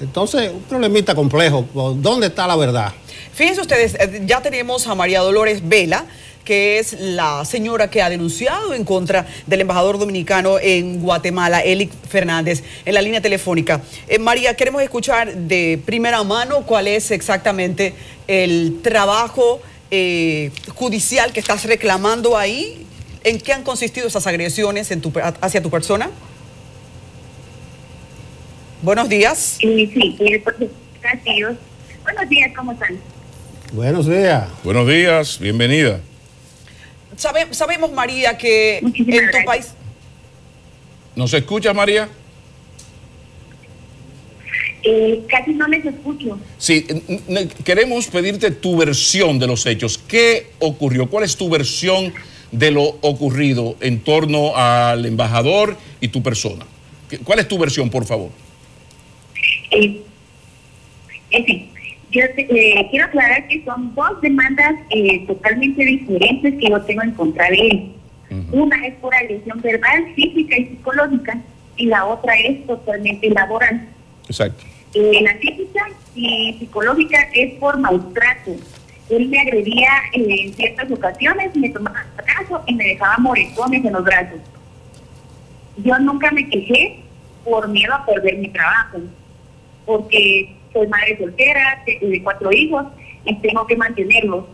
Entonces, un problemita complejo. ¿Dónde está la verdad?
Fíjense ustedes, ya tenemos a María Dolores Vela, que es la señora que ha denunciado en contra del embajador dominicano en Guatemala, Elith Fernández, en la línea telefónica. María, queremos escuchar de primera mano cuál es exactamente el trabajo judicial que estás reclamando ahí. ¿En qué han consistido esas agresiones hacia tu persona? Buenos días.
Sí, Castillo. Buenos días, ¿cómo están?
Buenos días.
Buenos días, bienvenida.
Sabemos, María, que en tu país...
¿Nos escuchas, María?
Casi no les escucho.
Sí, queremos pedirte tu versión de los hechos. ¿Qué ocurrió? ¿Cuál es tu versión de lo ocurrido en torno al embajador y tu persona? ¿Cuál es tu versión, por favor?
Sí, yo quiero aclarar que son dos demandas totalmente diferentes que yo tengo en contra de él. Una es por agresión verbal, física y psicológica, y la otra es totalmente laboral.
Exacto.
La física y psicológica es por maltrato. Él me agredía en ciertas ocasiones, me tomaba el brazo y me dejaba moretones en los brazos. Yo nunca me quejé por miedo a perder mi trabajo, porque soy madre soltera, de 4 hijos y tengo que mantenerlos.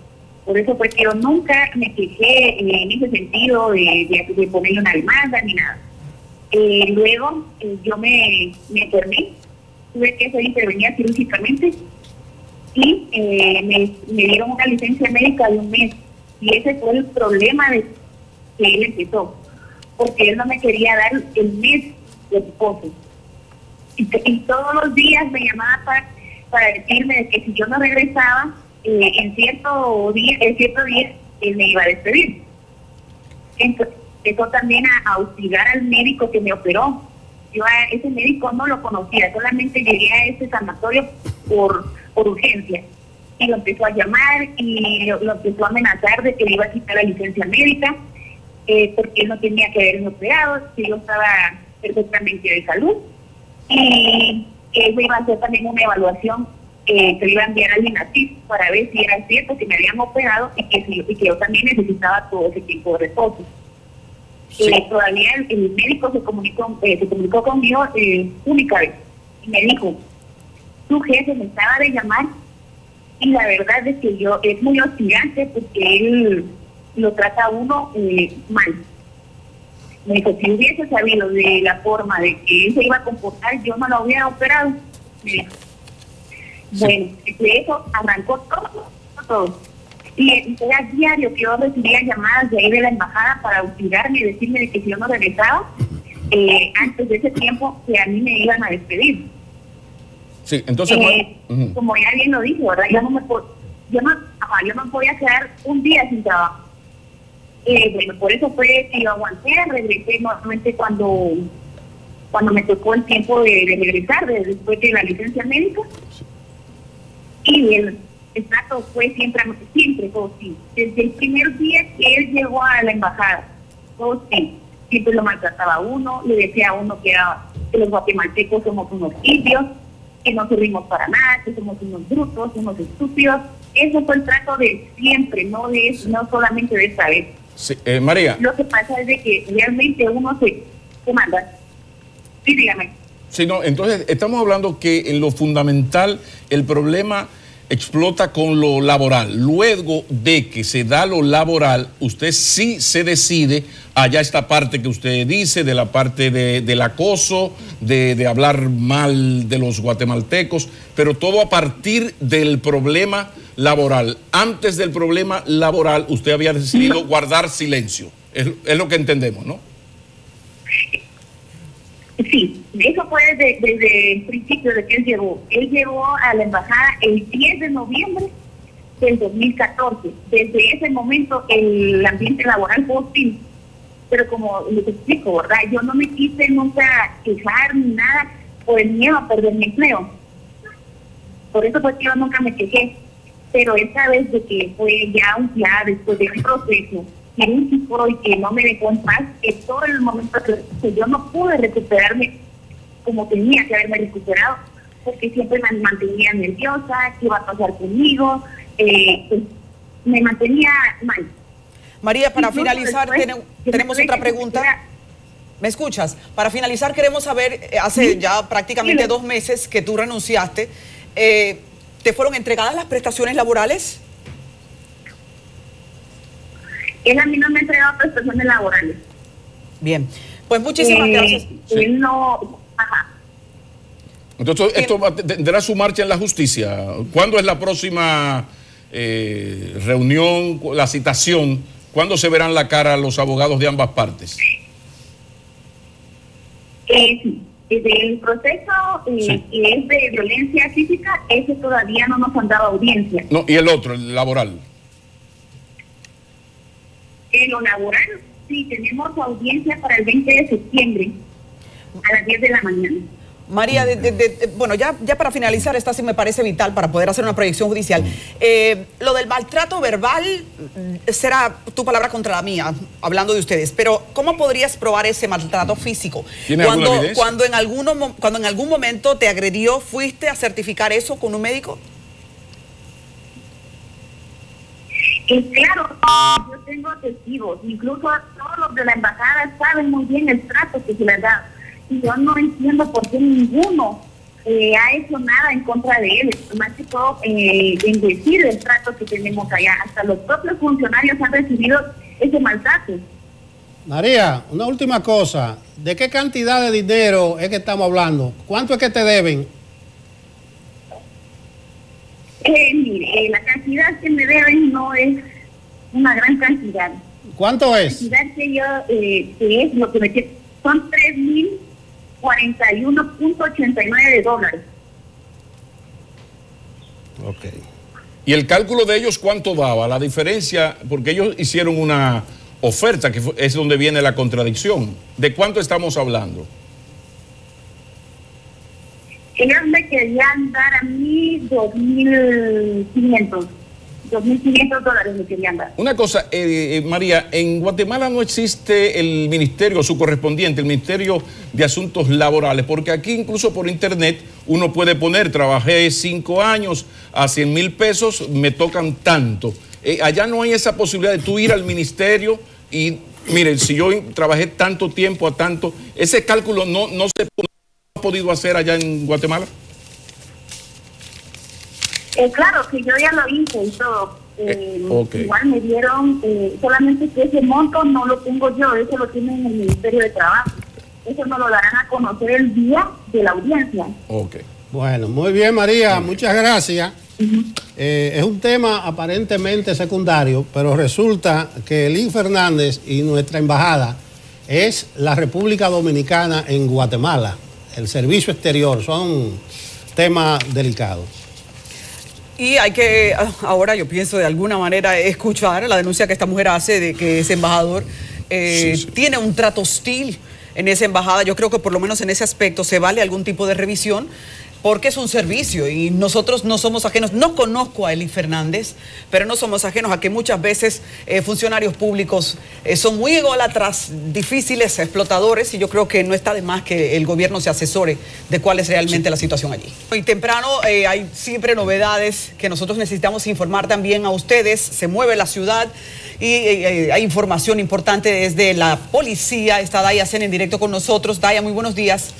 Por eso pues yo nunca me quejé en ese sentido de ponerle una demanda ni nada. Luego yo me enfermé, tuve que ser intervenida quirúrgicamente y me dieron una licencia médica de 1 mes. Y ese fue el problema que él empezó, porque él no me quería dar el mes de reposo. Y todos los días me llamaba para decirme de que si yo no regresaba, en cierto día él me iba a despedir. Entonces, empezó también a hostigar al médico que me operó. Yo a ese médico no lo conocía, solamente llegué a ese sanatorio por urgencia. Y lo empezó a llamar y lo empezó a amenazar de que le iba a quitar la licencia médica, porque él no tenía que haberme operado, que yo estaba perfectamente de salud. Y él me iba a hacer también una evaluación que le iba a enviar al INASIF para ver si era cierto que me habían operado y que yo también necesitaba todo ese tipo de reposo. Sí. Todavía el médico se comunicó conmigo única vez y me dijo: tu jefe me estaba de llamar y la verdad es que es muy hostigante porque él lo trata a uno mal. Me dijo: si hubiese sabido de la forma de que él se iba a comportar, yo no lo hubiera operado. Me dijo. Bueno, de eso arrancó todo. Y era diario que yo recibía llamadas de ahí de la embajada para hostigarme y decirme de que si yo no regresaba, antes de ese tiempo, que a mí me iban a despedir.
Sí, entonces...
Como ya bien lo dijo, ¿verdad? Yo no podía quedar un día sin trabajo. Bueno, por eso fue que yo aguanté, regresé nuevamente cuando me tocó el tiempo de regresar, después de la licencia médica. Y el trato fue siempre todo sí. Desde el primer día que él llegó a la embajada, todo sí. Siempre lo maltrataba a uno, le decía a uno que los guatemaltecos somos unos indios, que no servimos para nada, que somos unos brutos, unos estúpidos. Eso fue el trato de siempre, no solamente de esta vez.
Sí, María.
Lo que pasa es de que realmente uno se manda. Sí, dígame.
Sí, no, entonces estamos hablando que en lo fundamental el problema explota con lo laboral. Luego de que se da lo laboral, usted sí se decide, allá esta parte que usted dice, de la parte del acoso, de hablar mal de los guatemaltecos, pero todo a partir del problema laboral. Antes del problema laboral, usted había decidido guardar silencio. Es lo que entendemos, ¿no?
Sí, eso fue desde el principio de que él llegó. Él llegó a la embajada el 10 de noviembre del 2014. Desde ese momento el ambiente laboral fue hostil. Pero como les explico, ¿verdad? Yo no me quise nunca quejar ni nada por el miedo a perder mi empleo. Por eso fue que yo nunca me quejé. Pero esta vez de que fue ya después de un proceso quirúrgico y que no me dejó en paz, que todo el momento que yo no pude recuperarme como tenía que haberme recuperado, porque siempre me mantenía nerviosa, qué iba a pasar conmigo, pues me mantenía mal.
María, para finalizar, tenemos otra pregunta. ¿Me escuchas? Para finalizar, queremos saber, hace ya prácticamente 2 meses que tú renunciaste, ¿te fueron entregadas las prestaciones laborales?
Él a mí no me ha entregado prestaciones laborales.
Bien, pues muchísimas gracias.
Sí. Él no... Ajá.
Entonces, esto tendrá su marcha en la justicia. ¿Cuándo es la próxima reunión, la citación? ¿Cuándo se verán la cara los abogados de ambas partes?
Sí. Del proceso que es de violencia física, ese todavía no nos han dado audiencia.
No, y el otro, el laboral.
En lo laboral, sí, tenemos audiencia para el 20 de septiembre a las 10 de la mañana.
María, bueno, ya para finalizar, esta sí me parece vital para poder hacer una proyección judicial. Lo del maltrato verbal será tu palabra contra la mía, hablando de ustedes, pero ¿cómo podrías probar ese maltrato físico? Cuando en algún momento te agredió, ¿fuiste a certificar eso con un médico?
Claro, yo tengo testigos, incluso todos los de la embajada saben muy bien el trato que se les da. Y yo no entiendo por qué ninguno ha hecho nada en contra de él, más que todo en decir el trato que tenemos allá. Hasta los propios funcionarios han recibido ese maltrato.
María, una última cosa. ¿De qué cantidad de dinero es que estamos hablando? ¿Cuánto es que te deben?
Mire, la cantidad que me deben no es una gran cantidad.
¿Cuánto es?
La cantidad que yo, que es lo que me queda, son $3,041.89.
Ok.
¿Y el cálculo de ellos cuánto daba? La diferencia, porque ellos hicieron una oferta, que es donde viene la contradicción. ¿De cuánto estamos hablando?
Ellos me querían dar a mí $2,500 me querían dar.
Una cosa, María, en Guatemala no existe el ministerio, su correspondiente, el Ministerio de Asuntos Laborales, porque aquí incluso por internet uno puede poner, trabajé 5 años a 100,000 pesos, me tocan tanto. Allá no hay esa posibilidad de tú ir al ministerio y, miren, si yo trabajé tanto tiempo a tanto, ese cálculo no se ha podido hacer allá en Guatemala.
Claro, que yo ya lo hice y todo.
Okay.
Igual me dieron, solamente que ese monto no lo tengo yo, eso lo tienen en el Ministerio de Trabajo. Eso nos lo darán a conocer el día de la audiencia.
Okay.
Bueno, muy bien, María, muchas gracias. Es un tema aparentemente secundario, pero resulta que Elin Fernández y nuestra embajada es la República Dominicana en Guatemala. El servicio exterior son temas delicados.
Y hay que, ahora yo pienso de alguna manera, escuchar la denuncia que esta mujer hace de que ese embajador tiene un trato hostil en esa embajada. Yo creo que por lo menos en ese aspecto se vale algún tipo de revisión, porque es un servicio y nosotros no somos ajenos. No conozco a Elin Fernández, pero no somos ajenos a que muchas veces funcionarios públicos son muy ególatras, difíciles, explotadores, y yo creo que no está de más que el gobierno se asesore de cuál es realmente la situación allí. Muy temprano hay siempre novedades que nosotros necesitamos informar también a ustedes. Se mueve la ciudad y hay información importante desde la policía. Está Daya Sen en directo con nosotros. Daya, muy buenos días.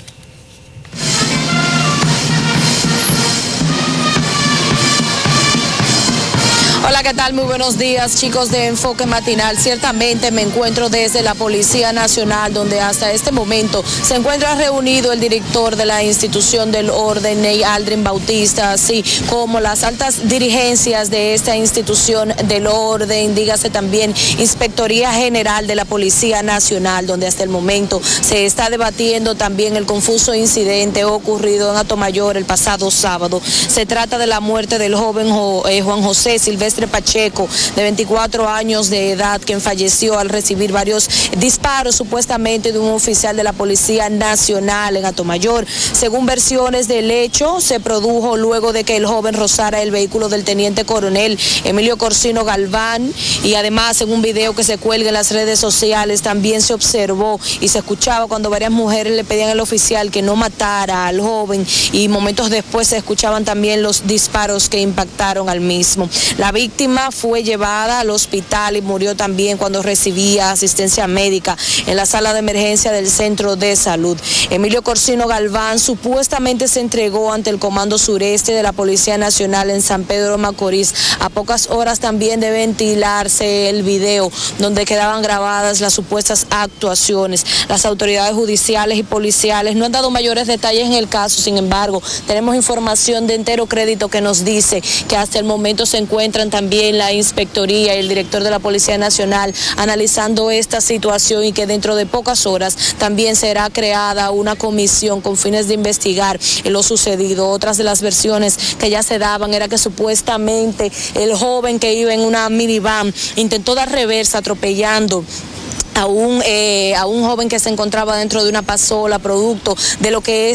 Hola, ¿qué tal? Muy buenos días, chicos de Enfoque Matinal. Ciertamente me encuentro desde la Policía Nacional, donde hasta este momento se encuentra reunido el director de la institución del orden, Ney Aldrin Bautista, así como las altas dirigencias de esta institución del orden, dígase también Inspectoría General de la Policía Nacional, donde hasta el momento se está debatiendo también el confuso incidente ocurrido en Atomayor el pasado sábado. Se trata de la muerte del joven Juan José Silvestre Pacheco, de 24 años de edad, quien falleció al recibir varios disparos supuestamente de un oficial de la Policía Nacional en Atomayor. Según versiones del hecho, se produjo luego de que el joven rozara el vehículo del teniente coronel Emilio Corsino Galván, y además en un video que se cuelga en las redes sociales también se observó y se escuchaba cuando varias mujeres le pedían al oficial que no matara al joven, y momentos después se escuchaban también los disparos que impactaron al mismo. La víctima fue llevada al hospital y murió también cuando recibía asistencia médica en la sala de emergencia del centro de salud. Emilio Corsino Galván supuestamente se entregó ante el Comando Sureste de la Policía Nacional en San Pedro Macorís a pocas horas también de ventilarse el video donde quedaban grabadas las supuestas actuaciones. Las autoridades judiciales y policiales no han dado mayores detalles en el caso. Sin embargo, tenemos información de entero crédito que nos dice que hasta el momento se encuentran también también la inspectoría y el director de la Policía Nacional analizando esta situación y que dentro de pocas horas también será creada una comisión con fines de investigar lo sucedido. Otras de las versiones que ya se daban era que supuestamente el joven que iba en una minivan intentó dar reversa atropellando a un joven que se encontraba dentro de una pasola, producto de lo que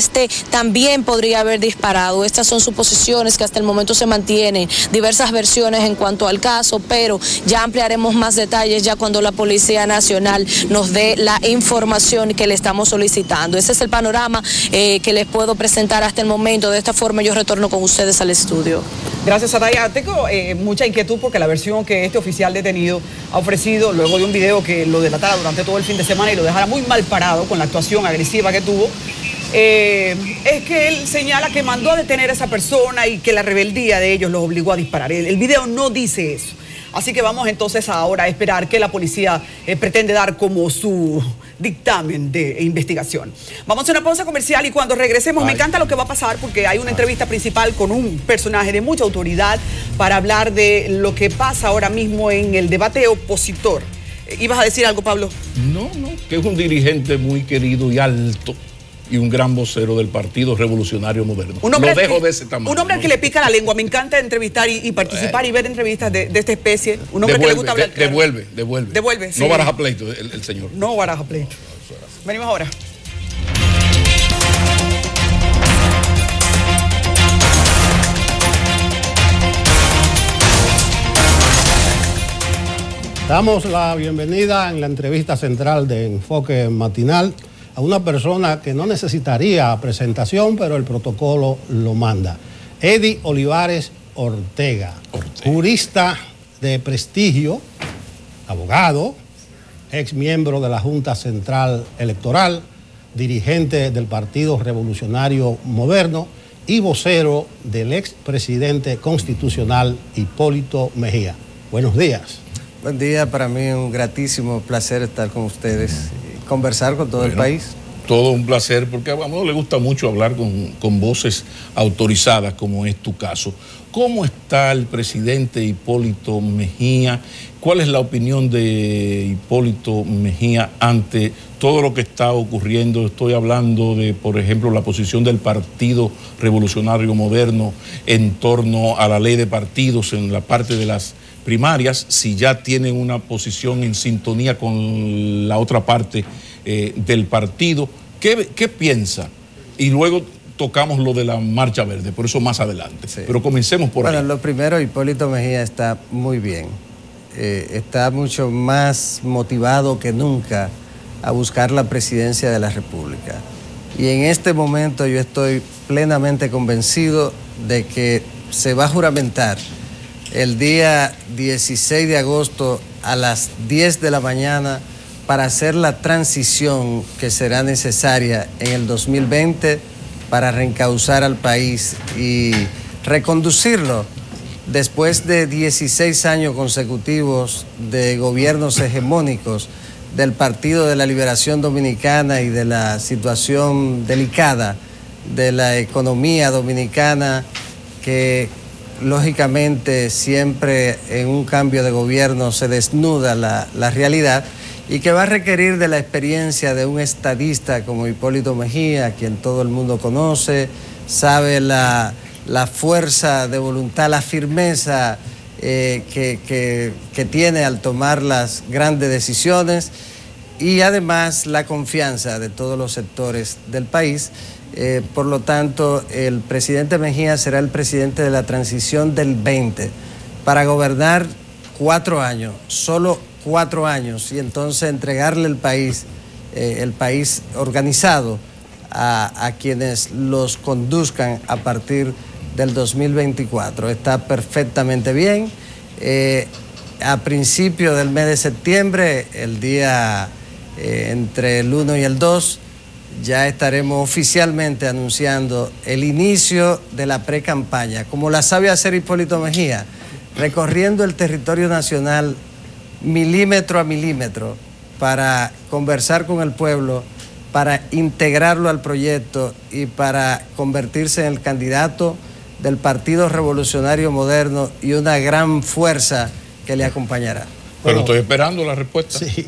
también podría haber disparado. Estas son suposiciones que hasta el momento se mantienen, diversas versiones en cuanto al caso, pero ya ampliaremos más detalles ya cuando la Policía Nacional nos dé la información que le estamos solicitando. Ese es el panorama que les puedo presentar hasta el momento. De esta forma yo retorno con ustedes al estudio.
Gracias, Ataya. Tengo mucha inquietud porque la versión que este oficial detenido ha ofrecido luego de un video que lo delatara durante todo el fin de semana y lo dejara muy mal parado con la actuación agresiva que tuvo, es que él señala que mandó a detener a esa persona y que la rebeldía de ellos los obligó a disparar. El video no dice eso. Así que vamos entonces ahora a esperar que la policía pretende dar como su dictamen de investigación. Vamos a una pausa comercial y cuando regresemos me encanta lo que va a pasar porque hay una entrevista principal con un personaje de mucha autoridad para hablar de lo que pasa ahora mismo en el debate opositor. ¿Ibas a decir algo, Pablo?
No, que es un dirigente muy querido y alto y un gran vocero del Partido Revolucionario Moderno. Lo dejo de ese tamaño.
Un hombre al que le pica la lengua. Me encanta entrevistar y participar y ver entrevistas de esta especie. Un hombre que le gusta hablar.
Devuelve.
Devuelve, sí.
No baraja pleito el señor.
No baraja pleito. Venimos ahora.
Damos la bienvenida en la entrevista central de Enfoque Matinal a una persona que no necesitaría presentación, pero el protocolo lo manda. Eddie Olivares Ortega, jurista de prestigio, abogado, ex miembro de la Junta Central Electoral, dirigente del Partido Revolucionario Moderno y vocero del expresidente constitucional Hipólito Mejía. Buenos días.
Buen día, para mí es un gratísimo placer estar con ustedes y conversar con todo el país.
Todo un placer, porque a uno le gusta mucho hablar con voces autorizadas, como es tu caso. ¿Cómo está el presidente Hipólito Mejía? ¿Cuál es la opinión de Hipólito Mejía ante todo lo que está ocurriendo? Estoy hablando de, por ejemplo, la posición del Partido Revolucionario Moderno en torno a la ley de partidos en la parte de las primarias, si ya tienen una posición en sintonía con la otra parte del partido. ¿Qué piensa? Y luego tocamos lo de la Marcha Verde, por eso más adelante. Sí. Pero comencemos por ahí.
Bueno, lo primero, Hipólito Mejía está muy bien. Está mucho más motivado que nunca a buscar la presidencia de la República. Y en este momento yo estoy plenamente convencido de que se va a juramentar el día 16 de agosto a las 10 de la mañana para hacer la transición que será necesaria en el 2020 para reencauzar al país y reconducirlo después de 16 años consecutivos de gobiernos hegemónicos del Partido de la Liberación Dominicana y de la situación delicada de la economía dominicana que lógicamente siempre en un cambio de gobierno se desnuda la realidad y que va a requerir de la experiencia de un estadista como Hipólito Mejía, quien todo el mundo conoce, sabe la fuerza de voluntad, la firmeza que tiene al tomar las grandes decisiones y además la confianza de todos los sectores del país. Por lo tanto, el presidente Mejía será el presidente de la transición del 20 para gobernar 4 años, solo 4 años, y entonces entregarle el país organizado a quienes los conduzcan a partir del 2024. Está perfectamente bien. A principio del mes de septiembre, el día entre el 1 y el 2, ya estaremos oficialmente anunciando el inicio de la pre-campaña, como la sabe hacer Hipólito Mejía, recorriendo el territorio nacional milímetro a milímetro para conversar con el pueblo, para integrarlo al proyecto y para convertirse en el candidato del Partido Revolucionario Moderno y una gran fuerza que le acompañará.
Pero estoy esperando la respuesta.
Sí.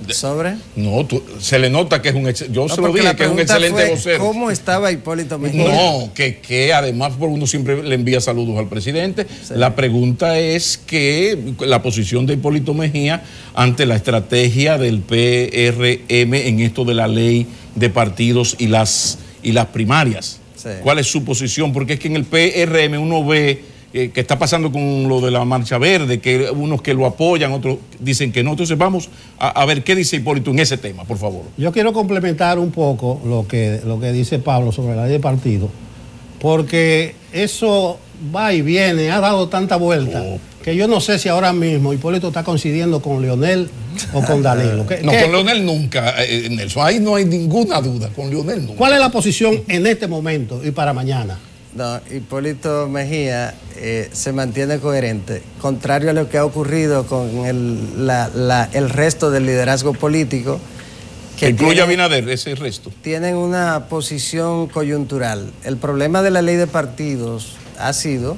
¿Sobre?
No, se le nota que es yo se lo dije, que es un excelente vocero.
¿Cómo estaba Hipólito Mejía?
No, que además por uno siempre le envía saludos al presidente. Sí. La pregunta es que la posición de Hipólito Mejía ante la estrategia del PRM en esto de la ley de partidos y las primarias. Sí. ¿Cuál es su posición? Porque es que en el PRM uno ve que está pasando con lo de la Marcha Verde, que unos que lo apoyan, otros dicen que no. Entonces vamos a ver qué dice Hipólito en ese tema, por favor.
Yo quiero complementar un poco lo que dice Pablo sobre la ley de partido, porque eso va y viene, ha dado tanta vuelta, que yo no sé si ahora mismo Hipólito está coincidiendo con Leonel o con Danilo.
No, con Leonel nunca, Nelson, ahí no hay ninguna duda, con Leonel nunca.
¿Cuál es la posición en este momento y para mañana?
No, Hipólito Mejía se mantiene coherente, contrario a lo que ha ocurrido con el resto del liderazgo político.
Que incluye a Abinader, ese resto.
Tienen una posición coyuntural. El problema de la ley de partidos ha sido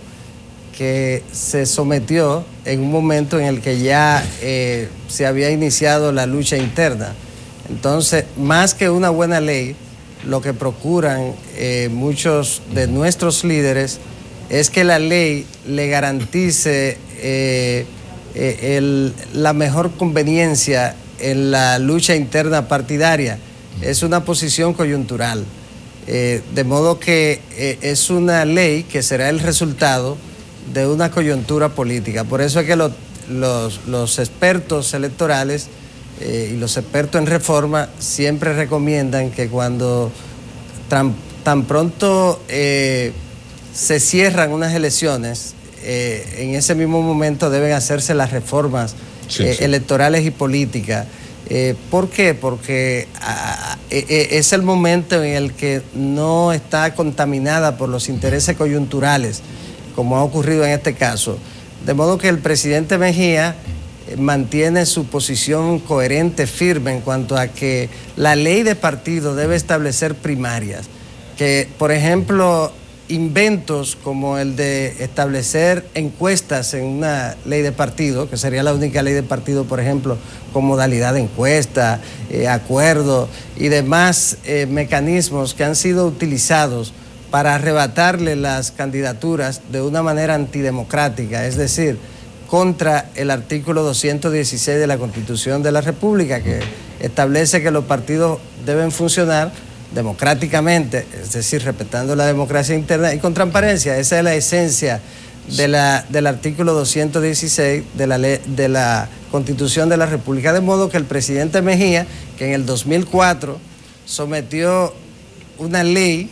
que se sometió en un momento en el que ya se había iniciado la lucha interna. Entonces, más que una buena ley, lo que procuran muchos de nuestros líderes es que la ley le garantice la mejor conveniencia en la lucha interna partidaria. Es una posición coyuntural, de modo que es una ley que será el resultado de una coyuntura política. Por eso es que los expertos electorales y los expertos en reforma siempre recomiendan que cuando tan pronto se cierran unas elecciones, en ese mismo momento deben hacerse las reformas electorales y políticas. ¿Por qué? Porque es el momento en el que no está contaminada por los intereses coyunturales, como ha ocurrido en este caso. De modo que el presidente Mejía mantiene su posición coherente, firme, en cuanto a que la ley de partido debe establecer primarias. Que, por ejemplo, inventos como el de establecer encuestas en una ley de partido, que sería la única ley de partido, por ejemplo, con modalidad de encuesta, acuerdo y demás mecanismos que han sido utilizados para arrebatarle las candidaturas de una manera antidemocrática, es decir, contra el artículo 216 de la Constitución de la República, que establece que los partidos deben funcionar democráticamente, es decir, respetando la democracia interna y con transparencia. Esa es la esencia del artículo 216 de la Constitución de la República, de modo que el presidente Mejía, que en el 2004 sometió una ley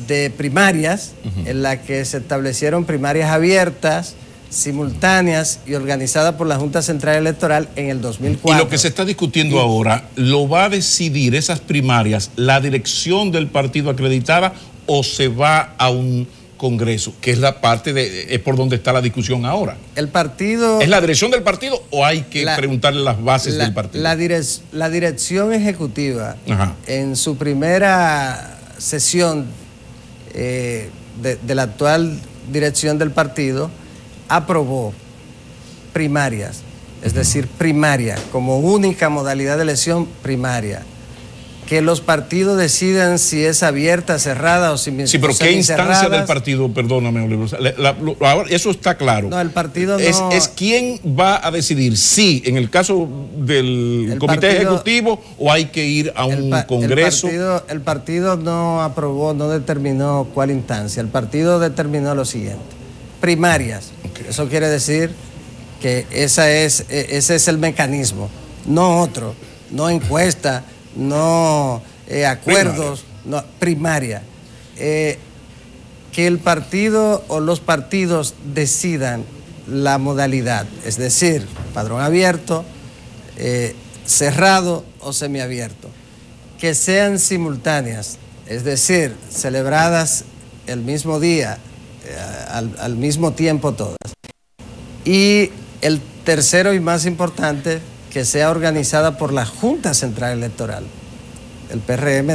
de primarias en la que se establecieron primarias abiertas, simultáneas y organizadas por la Junta Central Electoral en el 2004.
Y lo que se está discutiendo ahora, ¿lo va a decidir esas primarias la dirección del partido acreditada o se va a un congreso? Que es la parte es por donde está la discusión ahora.
El partido...
¿Es la dirección del partido o hay que preguntarle las bases del partido?
La dirección ejecutiva, en su primera sesión de la actual dirección del partido, aprobó primarias, es decir, primaria, como única modalidad de elección primaria. Que los partidos decidan si es abierta, cerrada o si...
Sí, pero ¿qué instancia del partido? Perdóname, Oliver. Eso está claro.
No, el partido no...
Es quién va a decidir si, en el caso del comité ejecutivo, o hay que ir a un congreso.
El partido no aprobó, no determinó cuál instancia. El partido determinó lo siguiente: primarias. Okay. Eso quiere decir que ese es el mecanismo, no otro, no encuesta, no acuerdos, primaria. Que el partido o los partidos decidan la modalidad, es decir, padrón abierto, cerrado o semiabierto. Que sean simultáneas, es decir, celebradas el mismo día, al mismo tiempo todas. Y el tercero y más importante, que sea organizada por la Junta Central Electoral. El PRM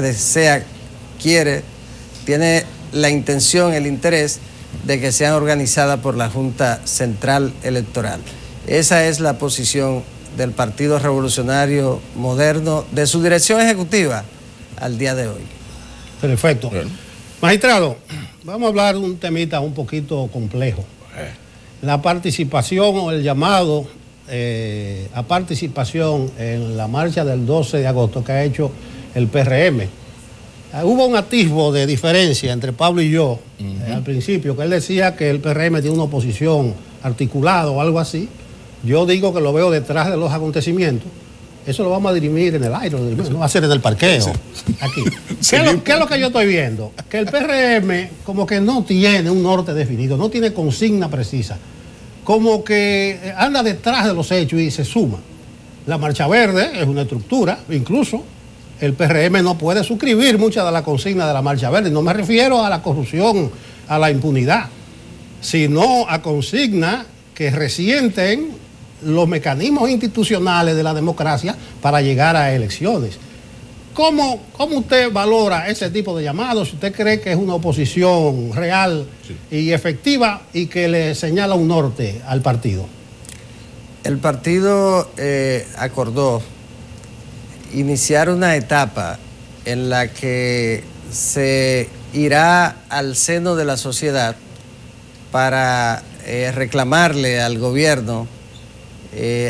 tiene la intención, el interés de que sean organizadas por la Junta Central Electoral. Esa es la posición del Partido Revolucionario Moderno, de su dirección ejecutiva al día de hoy.
Perfecto. Bueno. Magistrado, vamos a hablar de un temita un poquito complejo. La participación o el llamado a participación en la marcha del 12 de agosto que ha hecho el PRM. Hubo un atisbo de diferencia entre Pablo y yo al principio, que él decía que el PRM tiene una oposición articulada o algo así. Yo digo que lo veo detrás de los acontecimientos. Eso lo vamos a dirimir en el aire, no va a ser en el parqueo, aquí. ¿Qué es lo que yo estoy viendo? Que el PRM como que no tiene un norte definido, no tiene consigna precisa. Como que anda detrás de los hechos y se suma. La Marcha Verde es una estructura, incluso el PRM no puede suscribir muchas de las consignas de la Marcha Verde. No me refiero a la corrupción, a la impunidad, sino a consignas que resienten los mecanismos institucionales de la democracia para llegar a elecciones. ¿Cómo usted valora ese tipo de llamados? ¿Usted cree que es una oposición real y efectiva y que le señala un norte al partido?
El partido acordó iniciar una etapa en la que se irá al seno de la sociedad para reclamarle al gobierno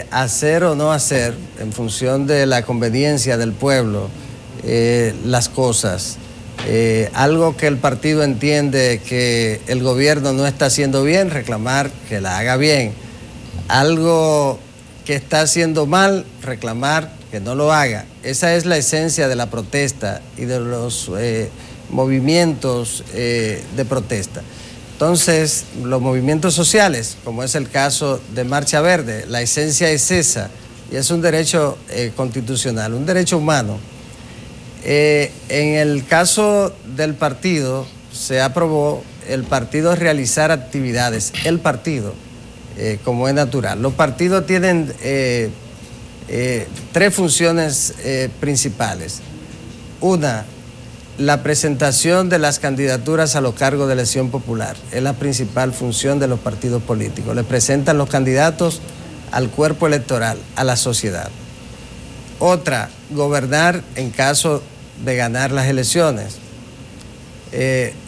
hacer o no hacer, en función de la conveniencia del pueblo, las cosas. Algo que el partido entiende que el gobierno no está haciendo bien, reclamar que la haga bien. Algo que está haciendo mal, reclamar que no lo haga. Esa es la esencia de la protesta y de los movimientos de protesta. Entonces, los movimientos sociales, como es el caso de Marcha Verde, la esencia es esa, y es un derecho constitucional, un derecho humano. En el caso del partido, se aprobó el partido realizar actividades, el partido, como es natural. Los partidos tienen tres funciones principales. Una, la presentación de las candidaturas a los cargos de elección popular. Es la principal función de los partidos políticos. Le presentan los candidatos al cuerpo electoral, a la sociedad. Otra, gobernar en caso de ganar las elecciones.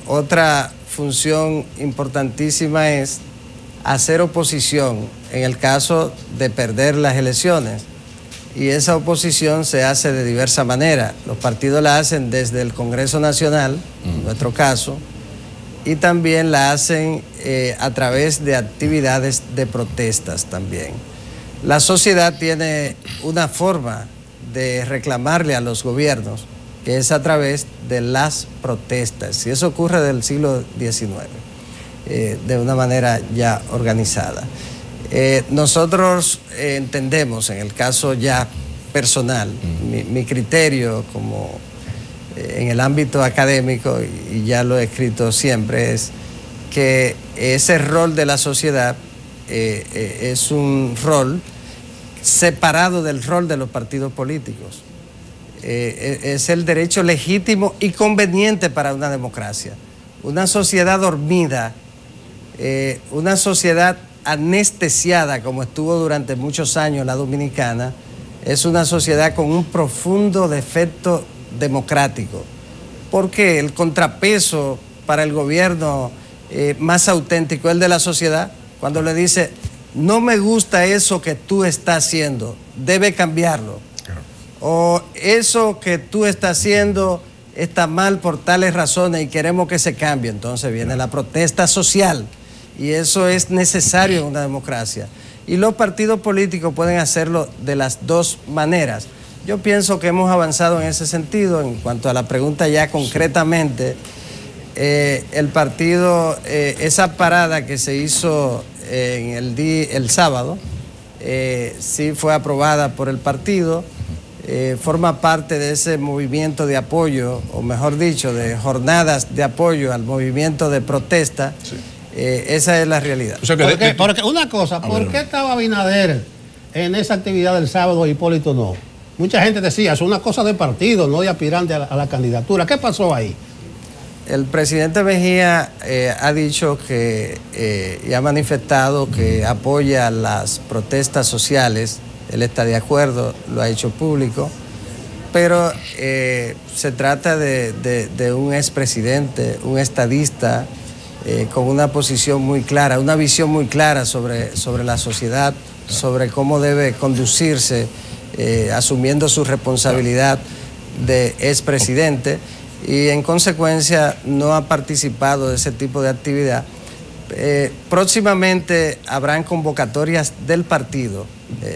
Otra función importantísima es hacer oposición en el caso de perder las elecciones. Y esa oposición se hace de diversa manera. Los partidos la hacen desde el Congreso Nacional, en nuestro caso, y también la hacen a través de actividades de protestas también. La sociedad tiene una forma de reclamarle a los gobiernos, que es a través de las protestas, y eso ocurre del siglo XIX, de una manera ya organizada. Nosotros entendemos, en el caso ya personal, mi criterio como en el ámbito académico, y ya lo he escrito siempre, es que ese rol de la sociedad es un rol separado del rol de los partidos políticos. Es el derecho legítimo y conveniente para una democracia. Una sociedad dormida, una sociedad anestesiada, como estuvo durante muchos años la dominicana, es una sociedad con un profundo defecto democrático, porque el contrapeso para el gobierno más auténtico es el de la sociedad, cuando le dice, no me gusta eso que tú estás haciendo, debe cambiarlo, o eso que tú estás haciendo está mal por tales razones y queremos que se cambie. Entonces viene la protesta social, y eso es necesario en una democracia. Y los partidos políticos pueden hacerlo de las dos maneras. Yo pienso que hemos avanzado en ese sentido. En cuanto a la pregunta ya concretamente, el partido, esa parada que se hizo en el sábado, sí fue aprobada por el partido, forma parte de ese movimiento de apoyo, o mejor dicho, de jornadas de apoyo al movimiento de protesta. Sí. Esa es la realidad.
O sea porque una cosa, ¿por qué estaba Abinader en esa actividad del sábado y Hipólito no? Mucha gente decía, es una cosa de partido, no de aspirante a la candidatura. ¿Qué pasó ahí?
El presidente Mejía ha dicho que y ha manifestado que apoya las protestas sociales. Él está de acuerdo, lo ha hecho público, pero se trata de un expresidente, un estadista con una posición muy clara, una visión muy clara sobre la sociedad, sobre cómo debe conducirse, asumiendo su responsabilidad de expresidente, y en consecuencia no ha participado de ese tipo de actividad. Próximamente habrán convocatorias del partido,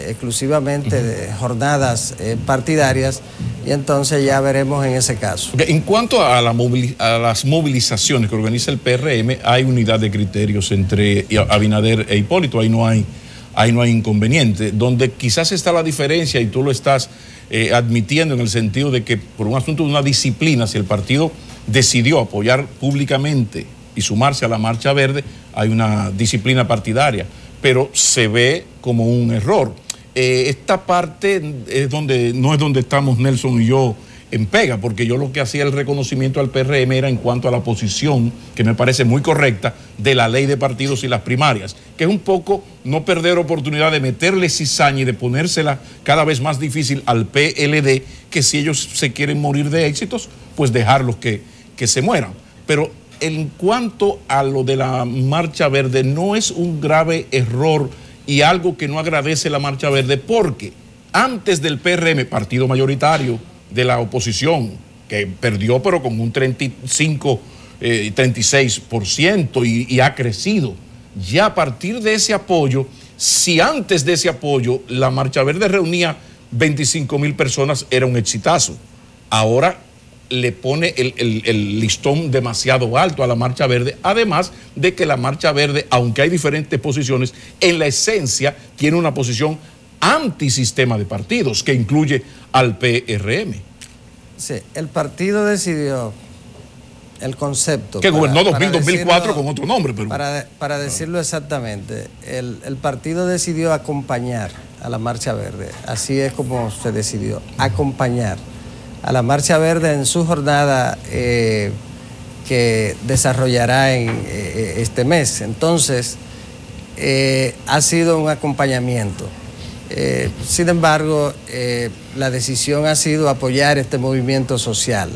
exclusivamente de jornadas partidarias, y entonces ya veremos en ese caso.
En cuanto a las movilizaciones que organiza el PRM, hay unidad de criterios entre Abinader e Hipólito, ahí no hay inconveniente. Donde quizás está la diferencia, y tú lo estás admitiendo en el sentido de que por un asunto de una disciplina, si el partido decidió apoyar públicamente y sumarse a la Marcha Verde, hay una disciplina partidaria, pero se ve como un error. Esta parte es donde, no es donde estamos Nelson y yo en pega, porque yo lo que hacía el reconocimiento al PRM era en cuanto a la posición, que me parece muy correcta, de la ley de partidos y las primarias, que es un poco no perder oportunidad de meterle cizaña y de ponérsela cada vez más difícil al PLD, que si ellos se quieren morir de éxitos, pues dejarlos que se mueran. Pero en cuanto a lo de la Marcha Verde, no es un grave error y algo que no agradece la Marcha Verde, porque antes del PRM, partido mayoritario de la oposición, que perdió pero con un 36% y ha crecido, ya a partir de ese apoyo, si antes de ese apoyo la Marcha Verde reunía 25,000 personas, era un exitazo. Ahora le pone el listón demasiado alto a la Marcha Verde, además de que la Marcha Verde, aunque hay diferentes posiciones, en la esencia tiene una posición antisistema de partidos, que incluye al PRM.
Sí, el partido decidió el concepto.
Que gobernó 2000-2004 con otro nombre. Pero
para decirlo exactamente, el partido decidió acompañar a la Marcha Verde, así es como se decidió, acompañar a la Marcha Verde en su jornada que desarrollará en este mes. Entonces, ha sido un acompañamiento. Sin embargo, la decisión ha sido apoyar este movimiento social,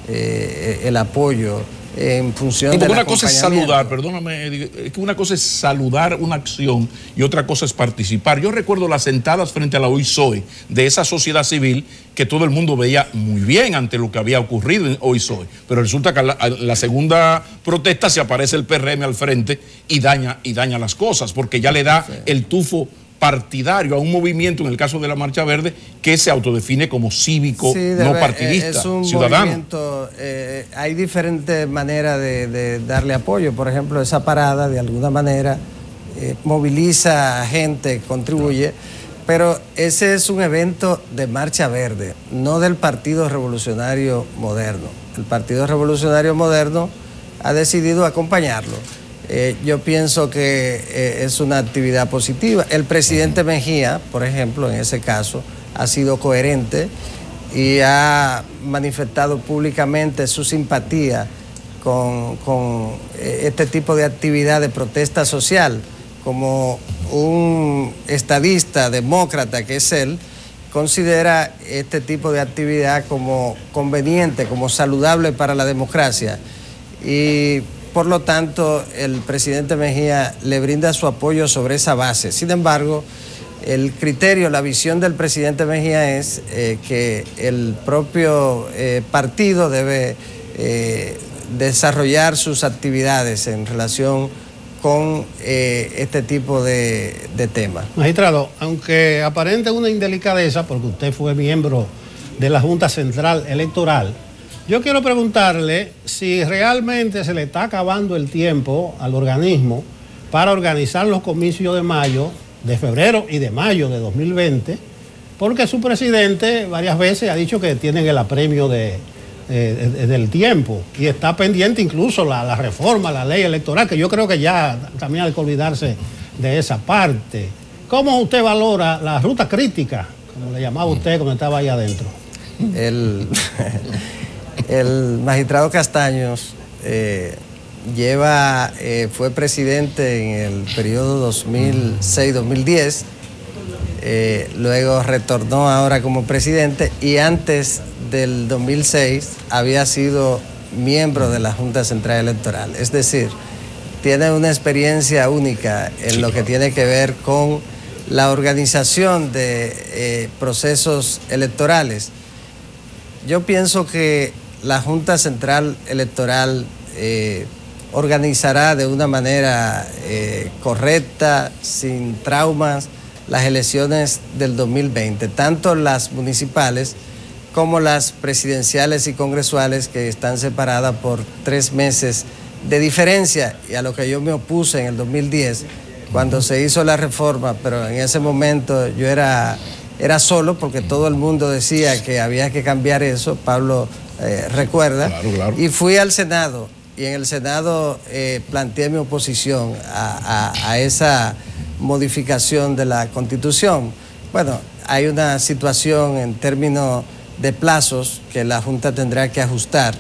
el apoyo en función de
una cosa es saludar, perdóname, es que una cosa es saludar una acción y otra cosa es participar. Yo recuerdo las sentadas frente a la OISOE de esa sociedad civil que todo el mundo veía muy bien ante lo que había ocurrido en OISOE, pero resulta que a la segunda protesta se aparece el PRM al frente y daña las cosas, porque ya le da el tufo partidario a un movimiento, en el caso de la Marcha Verde, que se autodefine como cívico, no partidista,
es un
ciudadano.
Movimiento, hay diferentes maneras de darle apoyo. Por ejemplo, esa parada de alguna manera moviliza a gente, contribuye, pero ese es un evento de Marcha Verde, no del Partido Revolucionario Moderno. El Partido Revolucionario Moderno ha decidido acompañarlo. Yo pienso que es una actividad positiva. El presidente Mejía, por ejemplo, en ese caso, ha sido coherente y ha manifestado públicamente su simpatía con este tipo de actividad de protesta social. Como un estadista demócrata que es él, considera este tipo de actividad como conveniente, como saludable para la democracia. Y por lo tanto, el presidente Mejía le brinda su apoyo sobre esa base. Sin embargo, el criterio, la visión del presidente Mejía es que el propio partido debe desarrollar sus actividades en relación con este tipo de temas.
Magistrado, aunque aparente una indelicadeza, porque usted fue miembro de la Junta Central Electoral, yo quiero preguntarle si realmente se le está acabando el tiempo al organismo para organizar los comicios de mayo, de febrero y de mayo de 2020, porque su presidente varias veces ha dicho que tienen el apremio del tiempo y está pendiente incluso la reforma, la ley electoral, que yo creo que ya también hay que olvidarse de esa parte. ¿Cómo usted valora la ruta crítica, como le llamaba usted cuando estaba ahí adentro?
El magistrado Castaños fue presidente en el periodo 2006-2010, luego retornó ahora como presidente y antes del 2006 había sido miembro de la Junta Central Electoral. Es decir, tiene una experiencia única en lo que tiene que ver con la organización de procesos electorales. Yo pienso que la Junta Central Electoral organizará de una manera correcta, sin traumas, las elecciones del 2020, tanto las municipales como las presidenciales y congresuales, que están separadas por 3 meses de diferencia, y a lo que yo me opuse en el 2010, cuando se hizo la reforma, pero en ese momento yo era solo, porque todo el mundo decía que había que cambiar eso, Pablo recuerda, claro. Y fui al Senado, y en el Senado planteé mi oposición a esa modificación de la Constitución. Bueno, hay una situación en términos de plazos que la Junta tendrá que ajustar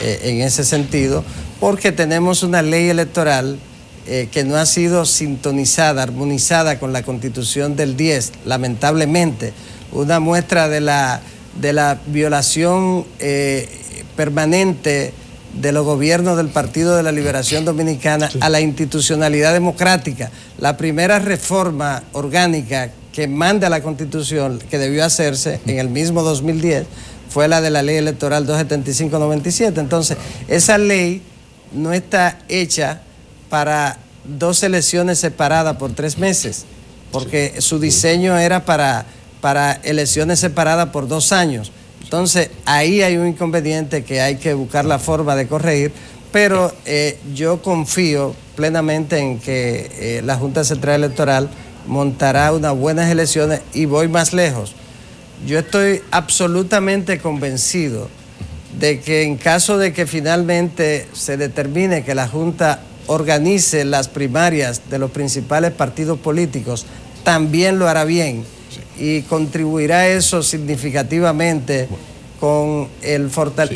en ese sentido, porque tenemos una ley electoral que no ha sido sintonizada, armonizada con la Constitución del 10, lamentablemente. Una muestra de la violación permanente de los gobiernos del Partido de la Liberación Dominicana a la institucionalidad democrática. La primera reforma orgánica que manda la Constitución, que debió hacerse en el mismo 2010, fue la de la Ley Electoral 275/97. Entonces, esa ley no está hecha para 2 elecciones separadas por 3 meses, porque su diseño era para elecciones separadas por 2 años. Entonces, ahí hay un inconveniente que hay que buscar la forma de corregir, pero yo confío plenamente en que la Junta Central Electoral montará unas buenas elecciones, y voy más lejos. Yo estoy absolutamente convencido de que en caso de que finalmente se determine que la Junta organice las primarias de los principales partidos políticos, también lo hará bien, y contribuirá eso significativamente con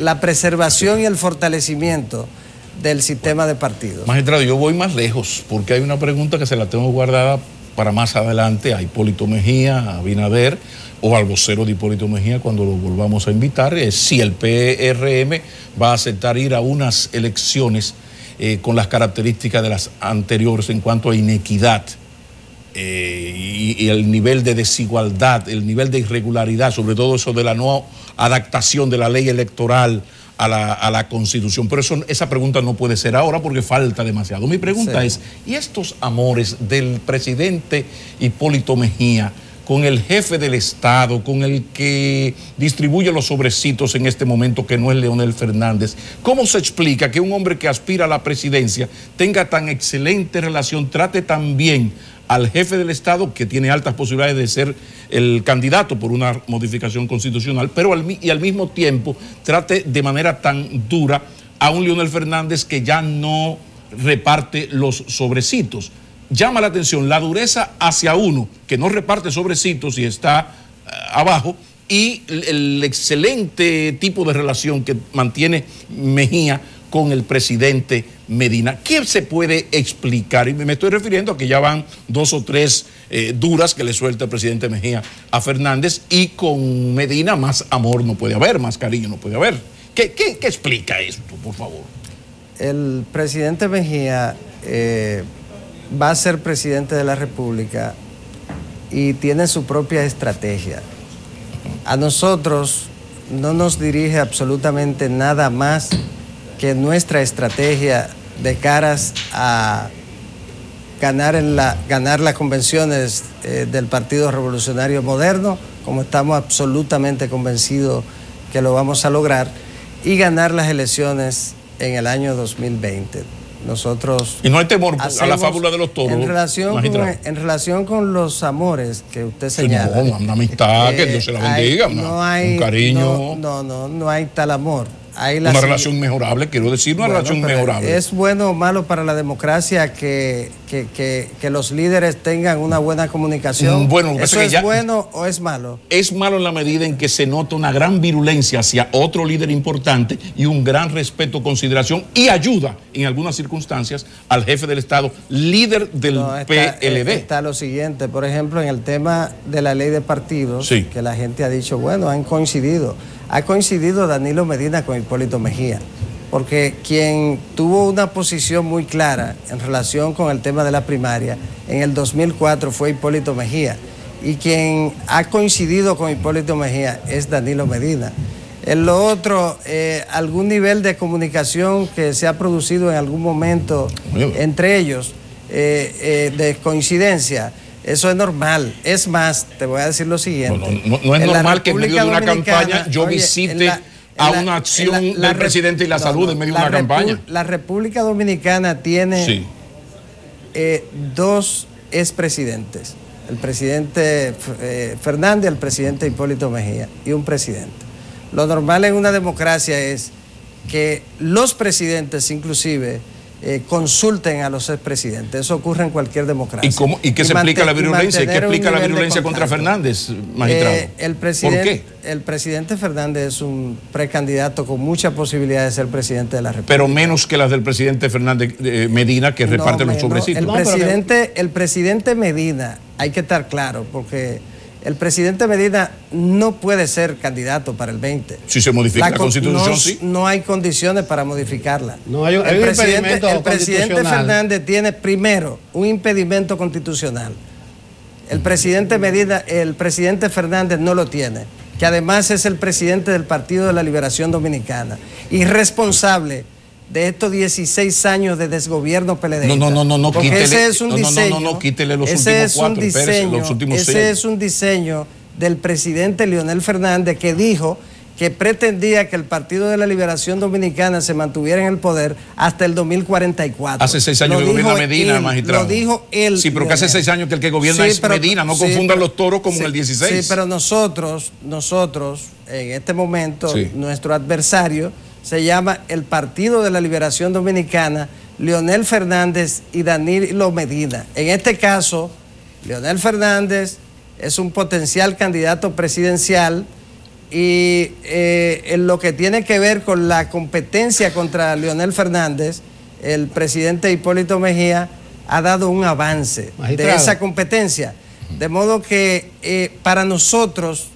la preservación y el fortalecimiento del sistema de partidos.
Magistrado, yo voy más lejos, porque hay una pregunta que se la tengo guardada para más adelante a Hipólito Mejía, a Abinader, o al vocero de Hipólito Mejía cuando lo volvamos a invitar, es si el PRM va a aceptar ir a unas elecciones con las características de las anteriores en cuanto a inequidad y el nivel de desigualdad, el nivel de irregularidad, sobre todo eso de la no adaptación de la ley electoral a la Constitución. Pero esa pregunta no puede ser ahora porque falta demasiado. Mi pregunta es, ¿y estos amores del presidente Hipólito Mejía con el jefe del Estado, con el que distribuye los sobrecitos en este momento, que no es Leonel Fernández? ¿Cómo se explica que un hombre que aspira a la presidencia tenga tan excelente relación, trate tan bien al jefe del Estado, que tiene altas posibilidades de ser el candidato por una modificación constitucional, pero al mismo tiempo trate de manera tan dura a un Leonel Fernández que ya no reparte los sobrecitos? Llama la atención la dureza hacia uno que no reparte sobrecitos y está abajo, y el excelente tipo de relación que mantiene Mejía con el presidente Medina. ¿Qué se puede explicar? Y me estoy refiriendo a que ya van 2 o 3 duras que le suelta el presidente Mejía a Fernández, y con Medina más amor no puede haber, más cariño no puede haber. ¿Qué explica esto, por favor?
El presidente Mejía va a ser presidente de la República y tiene su propia estrategia. A nosotros no nos dirige absolutamente nada más que nuestra estrategia de caras a ganar las convenciones del Partido Revolucionario Moderno, como estamos absolutamente convencidos que lo vamos a lograr, y ganar las elecciones en el año 2020. Nosotros...
Y no hay temor a la fábula de los toros.
En relación con los amores que usted señala.
No, una amistad, que Dios se la bendiga, un cariño.
No hay tal amor.
una relación mejorable, quiero decir, una relación mejorable.
¿Es bueno o malo para la democracia que los líderes tengan una buena comunicación?
Bueno,
¿Eso es bueno o es malo?
Es malo en la medida en que se nota una gran virulencia hacia otro líder importante y un gran respeto, consideración y ayuda en algunas circunstancias al jefe del Estado, líder del PLD.
Está lo siguiente, por ejemplo, en el tema de la ley de partidos,
sí,
que la gente ha dicho, bueno, han coincidido. Ha coincidido Danilo Medina con Hipólito Mejía, porque quien tuvo una posición muy clara en relación con el tema de la primaria en el 2004 fue Hipólito Mejía, y quien ha coincidido con Hipólito Mejía es Danilo Medina. En lo otro, algún nivel de comunicación que se ha producido en algún momento entre ellos, de coincidencia, eso es normal. Es más, te voy a decir lo siguiente.
No es normal que en medio de una campaña yo visite a una acción del presidente y la salud en medio de una campaña.
La República Dominicana tiene dos expresidentes. El presidente Fernández, el presidente Hipólito Mejía y un presidente. Lo normal en una democracia es que los presidentes inclusive consulten a los expresidentes. Eso ocurre en cualquier democracia.
¿Y qué se explica la virulencia? ¿Qué explica la virulencia contra Fernández, magistrado?
¿Por
qué?
El presidente Fernández es un precandidato con mucha posibilidad de ser presidente de la República.
Pero menos que las del presidente Fernández Medina, que reparte los sobrecitos.
El presidente Medina, hay que estar claro, porque el presidente Medina no puede ser candidato para el 20.
Si se modifica la Constitución, sí.
No hay condiciones para modificarla.
No hay
el presidente Fernández tiene primero un impedimento constitucional. El presidente Medina, el presidente Fernández no lo tiene, que además es el presidente del Partido de la Liberación Dominicana y responsable de estos 16 años de desgobierno PLD.
No, quítele.
Ese es un diseño.
Quítele los últimos cuatro, los últimos seis.
Ese es un diseño del presidente Leonel Fernández, que dijo que pretendía que el Partido de la Liberación Dominicana se mantuviera en el poder hasta el 2044.
Hace 6 años que gobierna Medina, magistrado.
Lo dijo él.
Sí, pero que hace 6 años que el que gobierna es Medina, no confundan los toros como en el 16.
Sí, pero nosotros, en este momento, nuestro adversario se llama el Partido de la Liberación Dominicana, Leonel Fernández y Danilo Medina. En este caso, Leonel Fernández es un potencial candidato presidencial y en lo que tiene que ver con la competencia contra Leonel Fernández, el presidente Hipólito Mejía ha dado un avance de esa competencia. De modo que para nosotros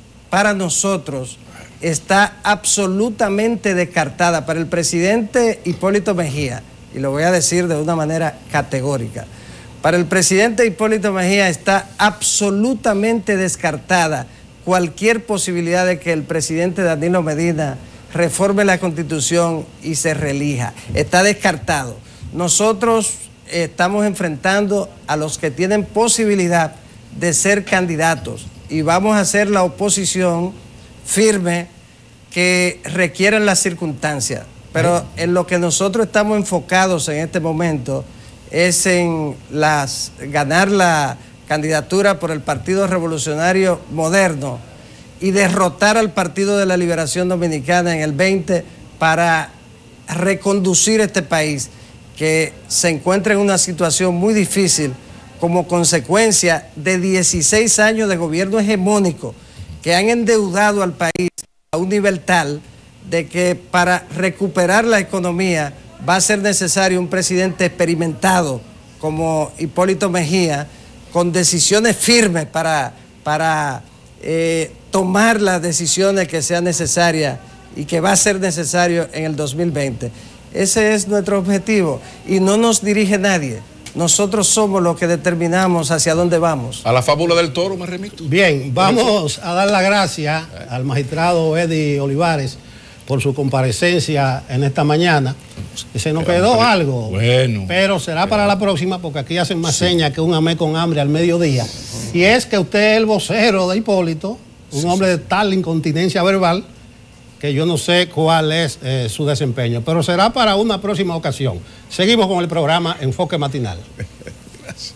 está absolutamente descartada. Para el presidente Hipólito Mejía, y lo voy a decir de una manera categórica, para el presidente Hipólito Mejía está absolutamente descartada cualquier posibilidad de que el presidente Danilo Medina reforme la Constitución y se reelija. Está descartado. Nosotros estamos enfrentando a los que tienen posibilidad de ser candidatos y vamos a hacer la oposición firme que requieren las circunstancias, pero en lo que nosotros estamos enfocados en este momento es en ganar la candidatura por el Partido Revolucionario Moderno y derrotar al Partido de la Liberación Dominicana en el 20 para reconducir este país que se encuentra en una situación muy difícil como consecuencia de 16 años de gobierno hegemónico que han endeudado al país a un nivel tal de que para recuperar la economía va a ser necesario un presidente experimentado como Hipólito Mejía, con decisiones firmes para tomar las decisiones que sean necesarias y que va a ser necesario en el 2020. Ese es nuestro objetivo y no nos dirige nadie. Nosotros somos los que determinamos hacia dónde vamos.
A la fábula del toro me remito.
Bien, vamos a dar las gracias al magistrado Eddie Olivares por su comparecencia en esta mañana. Se nos quedó algo, pero será para la próxima, porque aquí hacen más señas que un amé con hambre al mediodía. Y es que usted es el vocero de Hipólito, un hombre de tal incontinencia verbal que yo no sé cuál es su desempeño, pero será para una próxima ocasión. Seguimos con el programa Enfoque Matinal.
Gracias.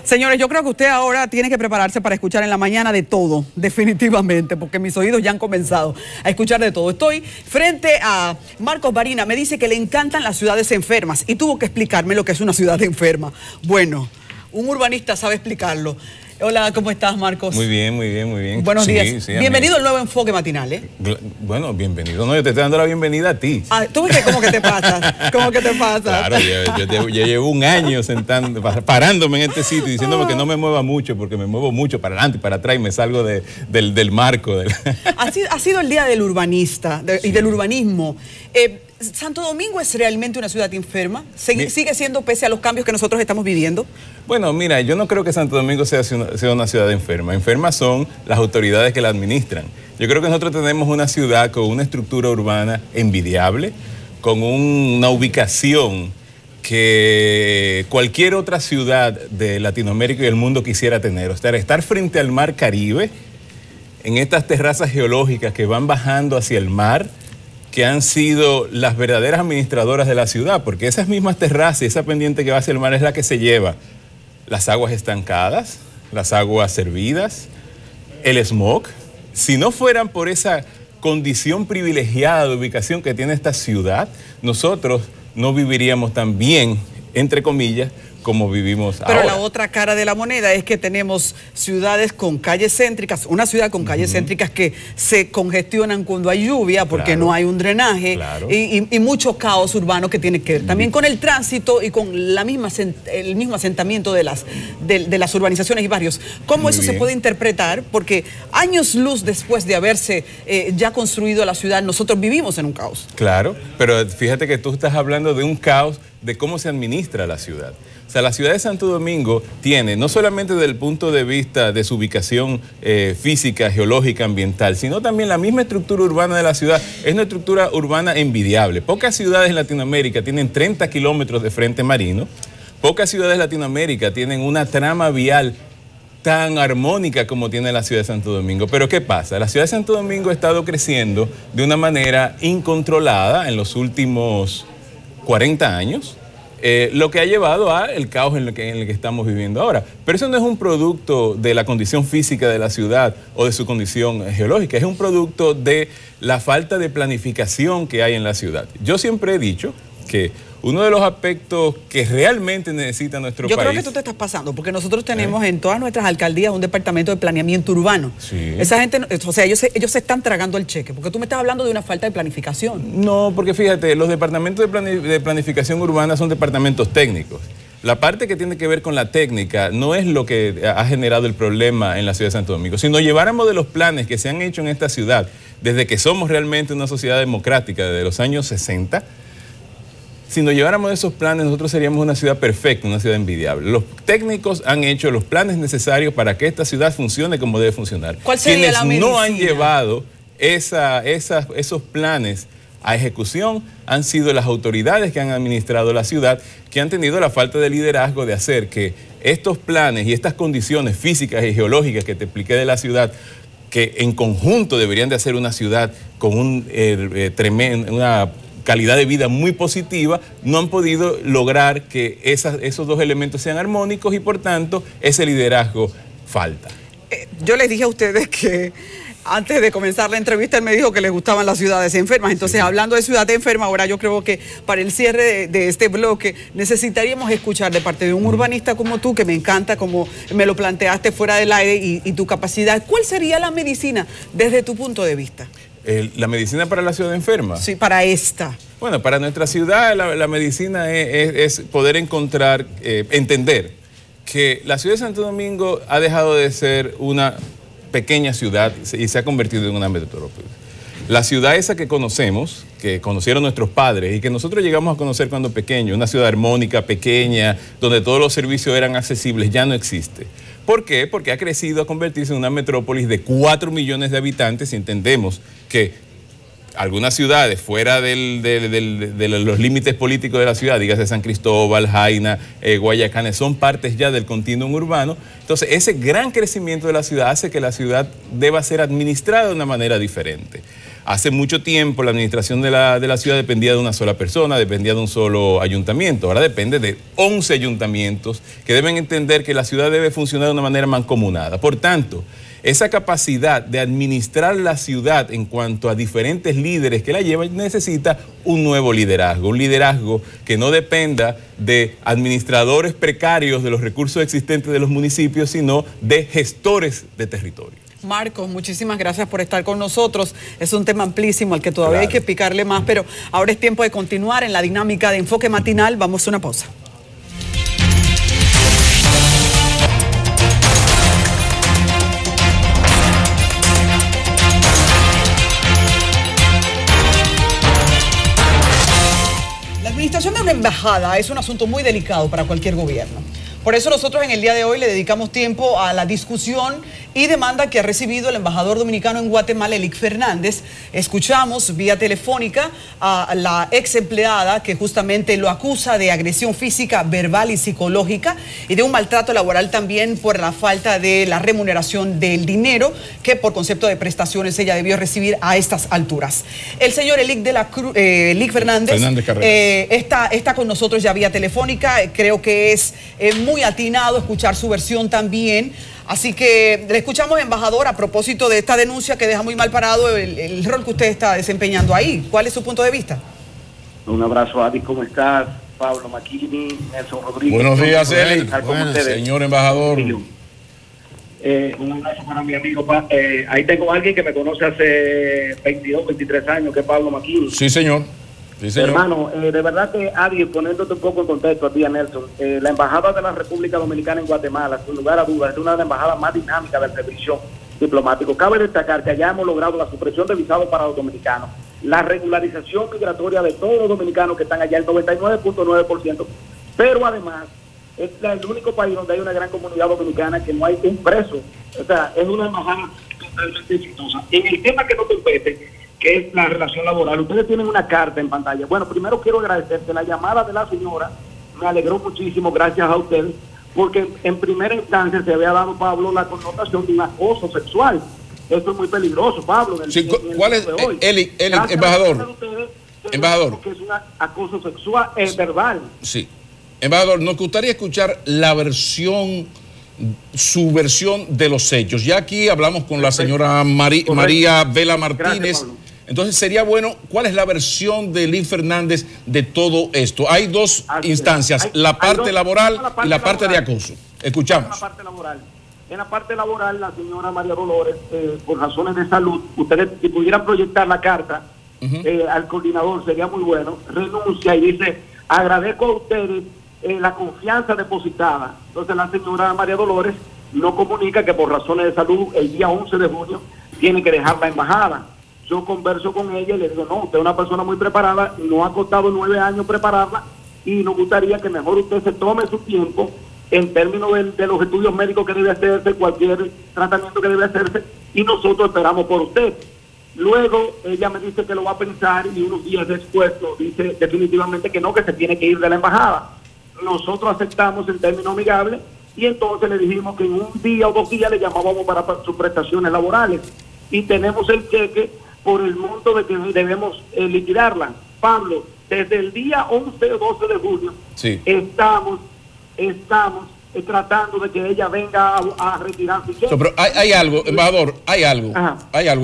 Señores, yo creo que usted ahora tiene que prepararse para escuchar en la mañana de todo, definitivamente, porque mis oídos ya han comenzado a escuchar de todo. Estoy frente a Marcos Barina, me dice que le encantan las ciudades enfermas y tuvo que explicarme lo que es una ciudad enferma. Bueno, un urbanista sabe explicarlo. Hola, ¿cómo estás, Marcos?
Muy bien, muy bien, muy bien.
Buenos días. Bienvenido al nuevo enfoque matinal, ¿eh?
Bueno, bienvenido. No, yo te estoy dando la bienvenida a ti.
Ah, ¿tú ves cómo que te pasas? ¿Cómo que te pasas?
Claro, yo llevo un año parándome en este sitio y diciéndome que no me mueva mucho, porque me muevo mucho para adelante y para atrás y me salgo del marco.
Ha sido el día del urbanista y del urbanismo. ¿Santo Domingo es realmente una ciudad enferma? ¿Sigue siendo pese a los cambios que nosotros estamos viviendo?
Bueno, mira, yo no creo que Santo Domingo sea una ciudad enferma. Enfermas son las autoridades que la administran. Yo creo que nosotros tenemos una ciudad con una estructura urbana envidiable, con una ubicación que cualquier otra ciudad de Latinoamérica y del mundo quisiera tener. O sea, estar frente al mar Caribe, en estas terrazas geológicas que van bajando hacia el mar, que han sido las verdaderas administradoras de la ciudad, porque esas mismas terrazas y esa pendiente que va hacia el mar es la que se lleva las aguas estancadas, las aguas servidas, el smog. Si no fueran por esa condición privilegiada de ubicación que tiene esta ciudad, nosotros no viviríamos tan bien, entre comillas, como vivimos ahora.
Pero la otra cara de la moneda es que tenemos ciudades con calles céntricas, una ciudad con calles céntricas que se congestionan cuando hay lluvia porque no hay un drenaje y mucho caos urbano que tiene que ver también con el tránsito y con el mismo asentamiento de las urbanizaciones y barrios. ¿Cómo eso se puede interpretar? Porque años luz después de haberse ya construido la ciudad, nosotros vivimos en un caos.
Claro, pero fíjate que tú estás hablando de un caos de cómo se administra la ciudad. O sea, la ciudad de Santo Domingo tiene, no solamente desde el punto de vista de su ubicación física, geológica, ambiental, sino también la misma estructura urbana de la ciudad. Es una estructura urbana envidiable. Pocas ciudades en Latinoamérica tienen 30 kilómetros de frente marino. Pocas ciudades de Latinoamérica tienen una trama vial tan armónica como tiene la ciudad de Santo Domingo. Pero ¿qué pasa? La ciudad de Santo Domingo ha estado creciendo de una manera incontrolada en los últimos 40 años. Lo que ha llevado al caos en el que estamos viviendo ahora. Pero eso no es un producto de la condición física de la ciudad o de su condición geológica, es un producto de la falta de planificación que hay en la ciudad. Yo siempre he dicho que uno de los aspectos que realmente necesita nuestro país...
Yo creo que tú te estás pasando, porque nosotros tenemos en todas nuestras alcaldías un departamento de planeamiento urbano. Sí. Esa gente, o sea, ellos se están tragando el cheque, porque tú me estás hablando de una falta de planificación.
No, porque fíjate, los departamentos de planificación urbana son departamentos técnicos. La parte que tiene que ver con la técnica no es lo que ha generado el problema en la ciudad de Santo Domingo. Si nos lleváramos de los planes que se han hecho en esta ciudad, desde que somos realmente una sociedad democrática, desde los años 60, si nos lleváramos esos planes, nosotros seríamos una ciudad perfecta, una ciudad envidiable. Los técnicos han hecho los planes necesarios para que esta ciudad funcione como debe funcionar.
¿Cuál sería la medicina?
No han llevado esos planes a ejecución han sido las autoridades que han administrado la ciudad, que han tenido la falta de liderazgo de hacer que estos planes y estas condiciones físicas y geológicas que te expliqué de la ciudad, que en conjunto deberían de hacer una ciudad con una calidad de vida muy positiva, no han podido lograr que esos dos elementos sean armónicos y por tanto ese liderazgo falta.
Yo les dije a ustedes que antes de comenzar la entrevista él me dijo que les gustaban las ciudades enfermas, entonces hablando de ciudad enferma, ahora yo creo que para el cierre de este bloque necesitaríamos escuchar de parte de un urbanista como tú, que me encanta como me lo planteaste fuera del aire y tu capacidad. ¿Cuál sería la medicina desde tu punto de vista?
¿La medicina para la ciudad enferma?
Sí, para esta.
Bueno, para nuestra ciudad la medicina es poder encontrar, entender que la ciudad de Santo Domingo ha dejado de ser una pequeña ciudad y se ha convertido en una metrópoli. La ciudad esa que conocemos, que conocieron nuestros padres y que nosotros llegamos a conocer cuando pequeños, una ciudad armónica, pequeña, donde todos los servicios eran accesibles, ya no existe. ¿Por qué? Porque ha crecido a convertirse en una metrópolis de 4 millones de habitantes y entendemos que algunas ciudades fuera de los límites políticos de la ciudad, dígase San Cristóbal, Jaina, Guayacanes, son partes ya del continuum urbano. Entonces, ese gran crecimiento de la ciudad hace que la ciudad deba ser administrada de una manera diferente. Hace mucho tiempo la administración de la ciudad dependía de una sola persona, dependía de un solo ayuntamiento. Ahora depende de 11 ayuntamientos que deben entender que la ciudad debe funcionar de una manera mancomunada. Por tanto, esa capacidad de administrar la ciudad en cuanto a diferentes líderes que la llevan necesita un nuevo liderazgo, un liderazgo que no dependa de administradores precarios de los recursos existentes de los municipios, sino de gestores de territorio.
Marcos, muchísimas gracias por estar con nosotros. Es un tema amplísimo al que todavía hay que picarle más, pero ahora es tiempo de continuar en la dinámica de Enfoque Matinal. Vamos a una pausa. La administración de una embajada es un asunto muy delicado para cualquier gobierno. Por eso nosotros en el día de hoy le dedicamos tiempo a la discusión y demanda que ha recibido el embajador dominicano en Guatemala, Elic Fernández. Escuchamos vía telefónica a la ex empleada que justamente lo acusa de agresión física, verbal y psicológica y de un maltrato laboral también por la falta de la remuneración del dinero que por concepto de prestaciones ella debió recibir a estas alturas. El señor Elic Fernández está con nosotros ya vía telefónica. Creo que es muy atinado escuchar su versión también. Así que le escuchamos, embajador, a propósito de esta denuncia que deja muy mal parado el rol que usted está desempeñando ahí. ¿Cuál es su punto de vista?
Un abrazo, Adi, ¿cómo estás? Pablo Maquini, Nelson Rodríguez.
Buenos días, Eli. Señor embajador.
Un abrazo para mi amigo. Ahí tengo a alguien que me conoce hace 22, 23 años, que es Pablo Maquini.
Sí, señor. Sí, señor.
Hermano, de verdad que, Adi, poniéndote un poco en contexto a ti, a Nelson, la Embajada de la República Dominicana en Guatemala, sin lugar a dudas, es una de las embajadas más dinámicas del servicio diplomático. Cabe destacar que allá hemos logrado la supresión de visados para los dominicanos, la regularización migratoria de todos los dominicanos que están allá, el 99.9%, pero además es el único país donde hay una gran comunidad dominicana que no hay un preso. O sea, es una embajada totalmente exitosa. En el tema que no compete, que es la relación laboral, ustedes tienen una carta en pantalla. Bueno, primero quiero agradecerte la llamada de la señora, me alegró muchísimo, gracias a ustedes, porque en primera instancia se había dado, Pablo, la connotación de un acoso sexual. Esto es muy peligroso, Pablo.
¿Cuál es, Eli, embajador? Embajador.
Que es un acoso sexual verbal.
Sí. Embajador, nos gustaría escuchar la versión, su versión de los hechos. Ya aquí hablamos con la señora María Vela Martínez. Gracias, entonces sería bueno, ¿cuál es la versión de Elic Fernández de todo esto? Hay dos instancias, la parte laboral y la parte de acoso. Escuchamos.
En la parte laboral, la señora María Dolores, por razones de salud, ustedes si pudieran proyectar la carta al coordinador sería muy bueno, renuncia y dice, agradezco a ustedes la confianza depositada. Entonces la señora María Dolores no comunica que por razones de salud el día 11 de junio tiene que dejar la embajada. Yo converso con ella y le digo, no, usted es una persona muy preparada, no ha costado 9 años prepararla y nos gustaría que mejor usted se tome su tiempo en términos de los estudios médicos que debe hacerse, cualquier tratamiento que debe hacerse, y nosotros esperamos por usted. Luego ella me dice que lo va a pensar y unos días después dice definitivamente que no, que se tiene que ir de la embajada. Nosotros aceptamos en términos amigables y entonces le dijimos que en un día o 2 días le llamábamos para sus prestaciones laborales y tenemos el cheque por el monto de que debemos liquidarla. Pablo, desde el día 11 o 12 de junio estamos tratando de que ella venga a retirar su cheque.
Pero hay algo, embajador, hay algo,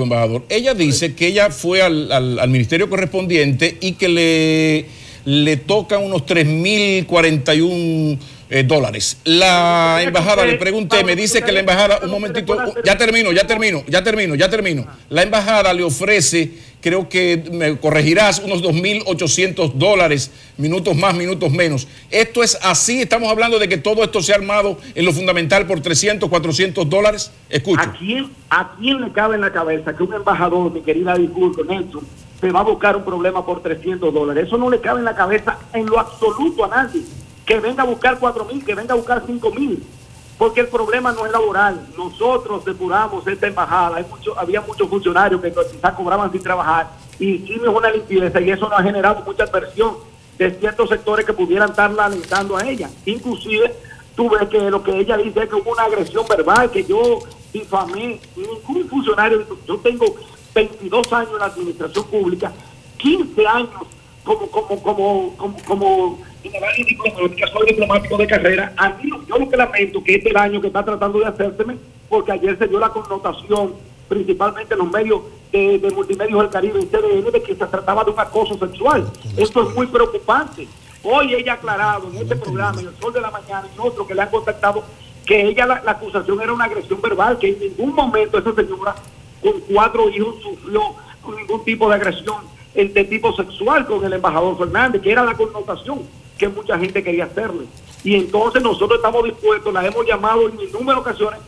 embajador. Ella dice que ella fue al ministerio correspondiente y que le tocan unos 3.041 dólares. La embajada, le pregunté, me dice que la embajada, un momentito, ya termino. La embajada le ofrece, creo que me corregirás, unos 2.800 dólares, minutos más, minutos menos. ¿Esto es así? ¿Estamos hablando de que todo esto se ha armado en lo fundamental por 300, 400 dólares? Escucho.
¿A quién le cabe en la cabeza que un embajador, mi querida Disculpo, Nelson, se va a buscar un problema por 300 dólares? Eso no le cabe en la cabeza en lo absoluto a nadie. Que venga a buscar 4.000, que venga a buscar 5.000, porque el problema no es laboral. Nosotros depuramos esta embajada, había muchos funcionarios que quizás cobraban sin trabajar, y hicimos una limpieza y eso nos ha generado mucha adversión de ciertos sectores que pudieran estarla alentando a ella. Inclusive tú ves que lo que ella dice es que hubo una agresión verbal, que yo difamé. Ningún funcionario, yo tengo 22 años en la administración pública, 15 años como general y diplomática, soy diplomático de carrera. A mí, yo lo que lamento que este daño que está tratando de hacérseme, porque ayer se dio la connotación, principalmente en los medios de Multimedios del Caribe y CDN, de que se trataba de un acoso sexual. Esto es muy preocupante. Hoy ella ha aclarado en este programa, en El Sol de la Mañana, y otros que le han contactado, que ella la acusación era una agresión verbal, que en ningún momento esa señora con 4 hijos sufrió con ningún tipo de agresión de tipo sexual con el embajador Fernández, que era la connotación que mucha gente quería hacerle. Y entonces nosotros estamos dispuestos, la hemos llamado en innumerables ocasiones,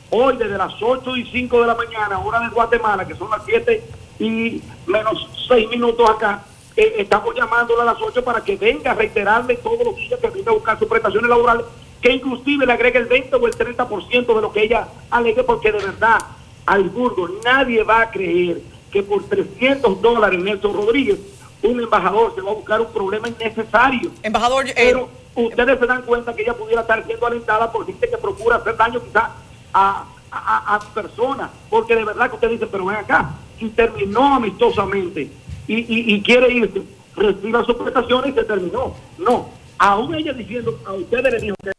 hoy desde las 8:05 de la mañana, hora de Guatemala, que son las 7:06 acá, estamos llamándola a las 8 para que venga a reiterarle todos los días que venga a buscar sus prestaciones laborales, que inclusive le agregue el 20 o el 30% de lo que ella alegue, porque de verdad, Alburgo, nadie va a creer que por $300 Nelson Rodríguez, un embajador se va a buscar un problema innecesario.
Embajador,
pero ustedes se dan cuenta que ella pudiera estar siendo alentada por gente que procura hacer daño quizás a personas, porque de verdad que ustedes dicen, pero ven acá, y terminó amistosamente y quiere irse, reciba sus prestaciones y se terminó. No, aún ella diciendo, a ustedes le dijo que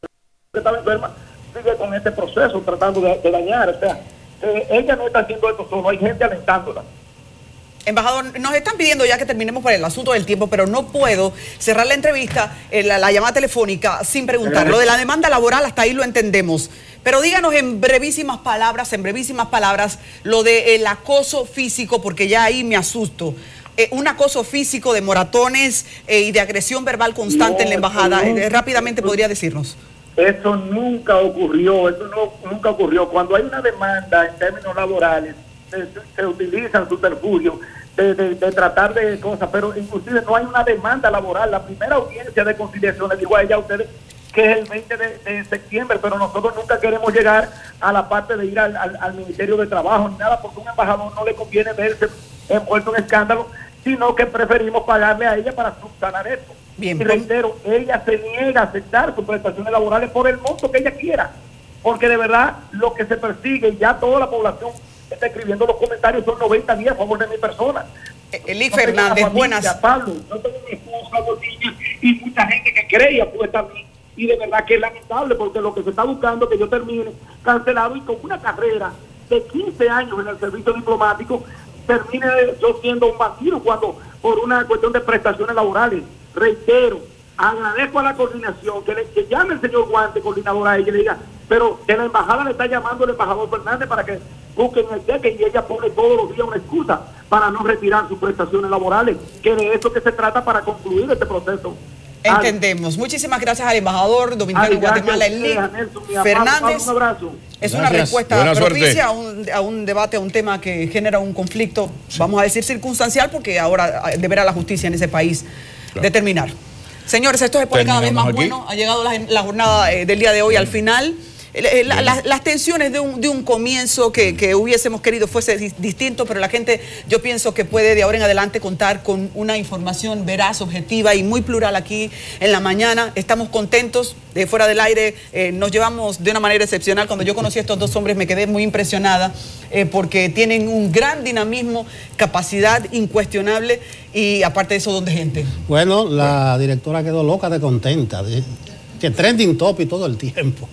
estaba enferma, sigue con este proceso tratando de dañar. O sea, ella no está haciendo esto solo, hay gente alentándola.
Embajador, nos están pidiendo ya que terminemos por el asunto del tiempo, pero no puedo cerrar la entrevista, la llamada telefónica, sin preguntar. Lo de la demanda laboral, hasta ahí lo entendemos. Pero díganos en brevísimas palabras, lo del acoso físico, porque ya ahí me asusto. Un acoso físico de moratones y de agresión verbal constante en la embajada. Rápidamente podría decirnos.
Eso nunca ocurrió, nunca ocurrió. Cuando hay una demanda en términos laborales, se utilizan subterfugios de tratar de cosas, pero inclusive no hay una demanda laboral. La primera audiencia de conciliación, le digo a ella, a ustedes, que es el 20 de septiembre, pero nosotros nunca queremos llegar a la parte de ir al Ministerio de Trabajo ni nada, porque a un embajador no le conviene verse envuelto en escándalo, sino que preferimos pagarle a ella para subsanar esto.
Bien,
y reitero, ella se niega a aceptar sus prestaciones laborales por el monto que ella quiera, porque de verdad lo que se persigue, y ya toda la población está escribiendo los comentarios, son 90 días a favor de mi persona.
Eli Fernández,
familia,
buenas.
Pablo, no tengo mi esposa, dos niñas y mucha gente que cree apuesta a mí, y de verdad que es lamentable, porque lo que se está buscando es que yo termine cancelado y con una carrera de 15 años en el servicio diplomático termine yo siendo un bandido cuando por una cuestión de prestaciones laborales. Reitero, agradezco a la coordinación que llame el señor Guante, coordinador, a ella y le diga, pero que la embajada le está llamando al embajador Fernández para que busquen el cheque, y ella pone todos los días una excusa para no retirar sus prestaciones laborales, que de eso que se trata para concluir este proceso.
Entendemos. Muchísimas gracias al embajador dominicano en Guatemala, Eli Fernández.
Un abrazo.
Es una respuesta propicia a un debate, a un tema que genera un conflicto, vamos a decir circunstancial, porque ahora deberá la justicia en ese país determinar. Señores, esto se pone cada vez más bueno. Ha llegado la jornada del día de hoy al final. Las tensiones de un comienzo que hubiésemos querido fuese distinto, pero la gente, yo pienso que puede de ahora en adelante contar con una información veraz, objetiva y muy plural aquí en la mañana. Estamos contentos, fuera del aire nos llevamos de una manera excepcional. Cuando yo conocí a estos dos hombres me quedé muy impresionada porque tienen un gran dinamismo, capacidad incuestionable y aparte de eso, don de gente.
Bueno, la directora quedó loca de contenta. Que trending topic todo el tiempo.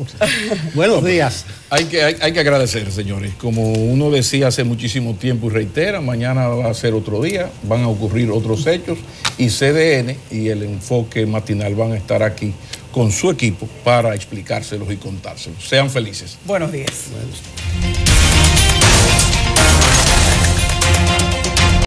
Buenos días.
Hay que agradecer, señores. Como uno decía hace muchísimo tiempo y reitera, mañana va a ser otro día, van a ocurrir otros hechos y CDN y el Enfoque Matinal van a estar aquí con su equipo para explicárselos y contárselos. Sean felices.
Buenos días.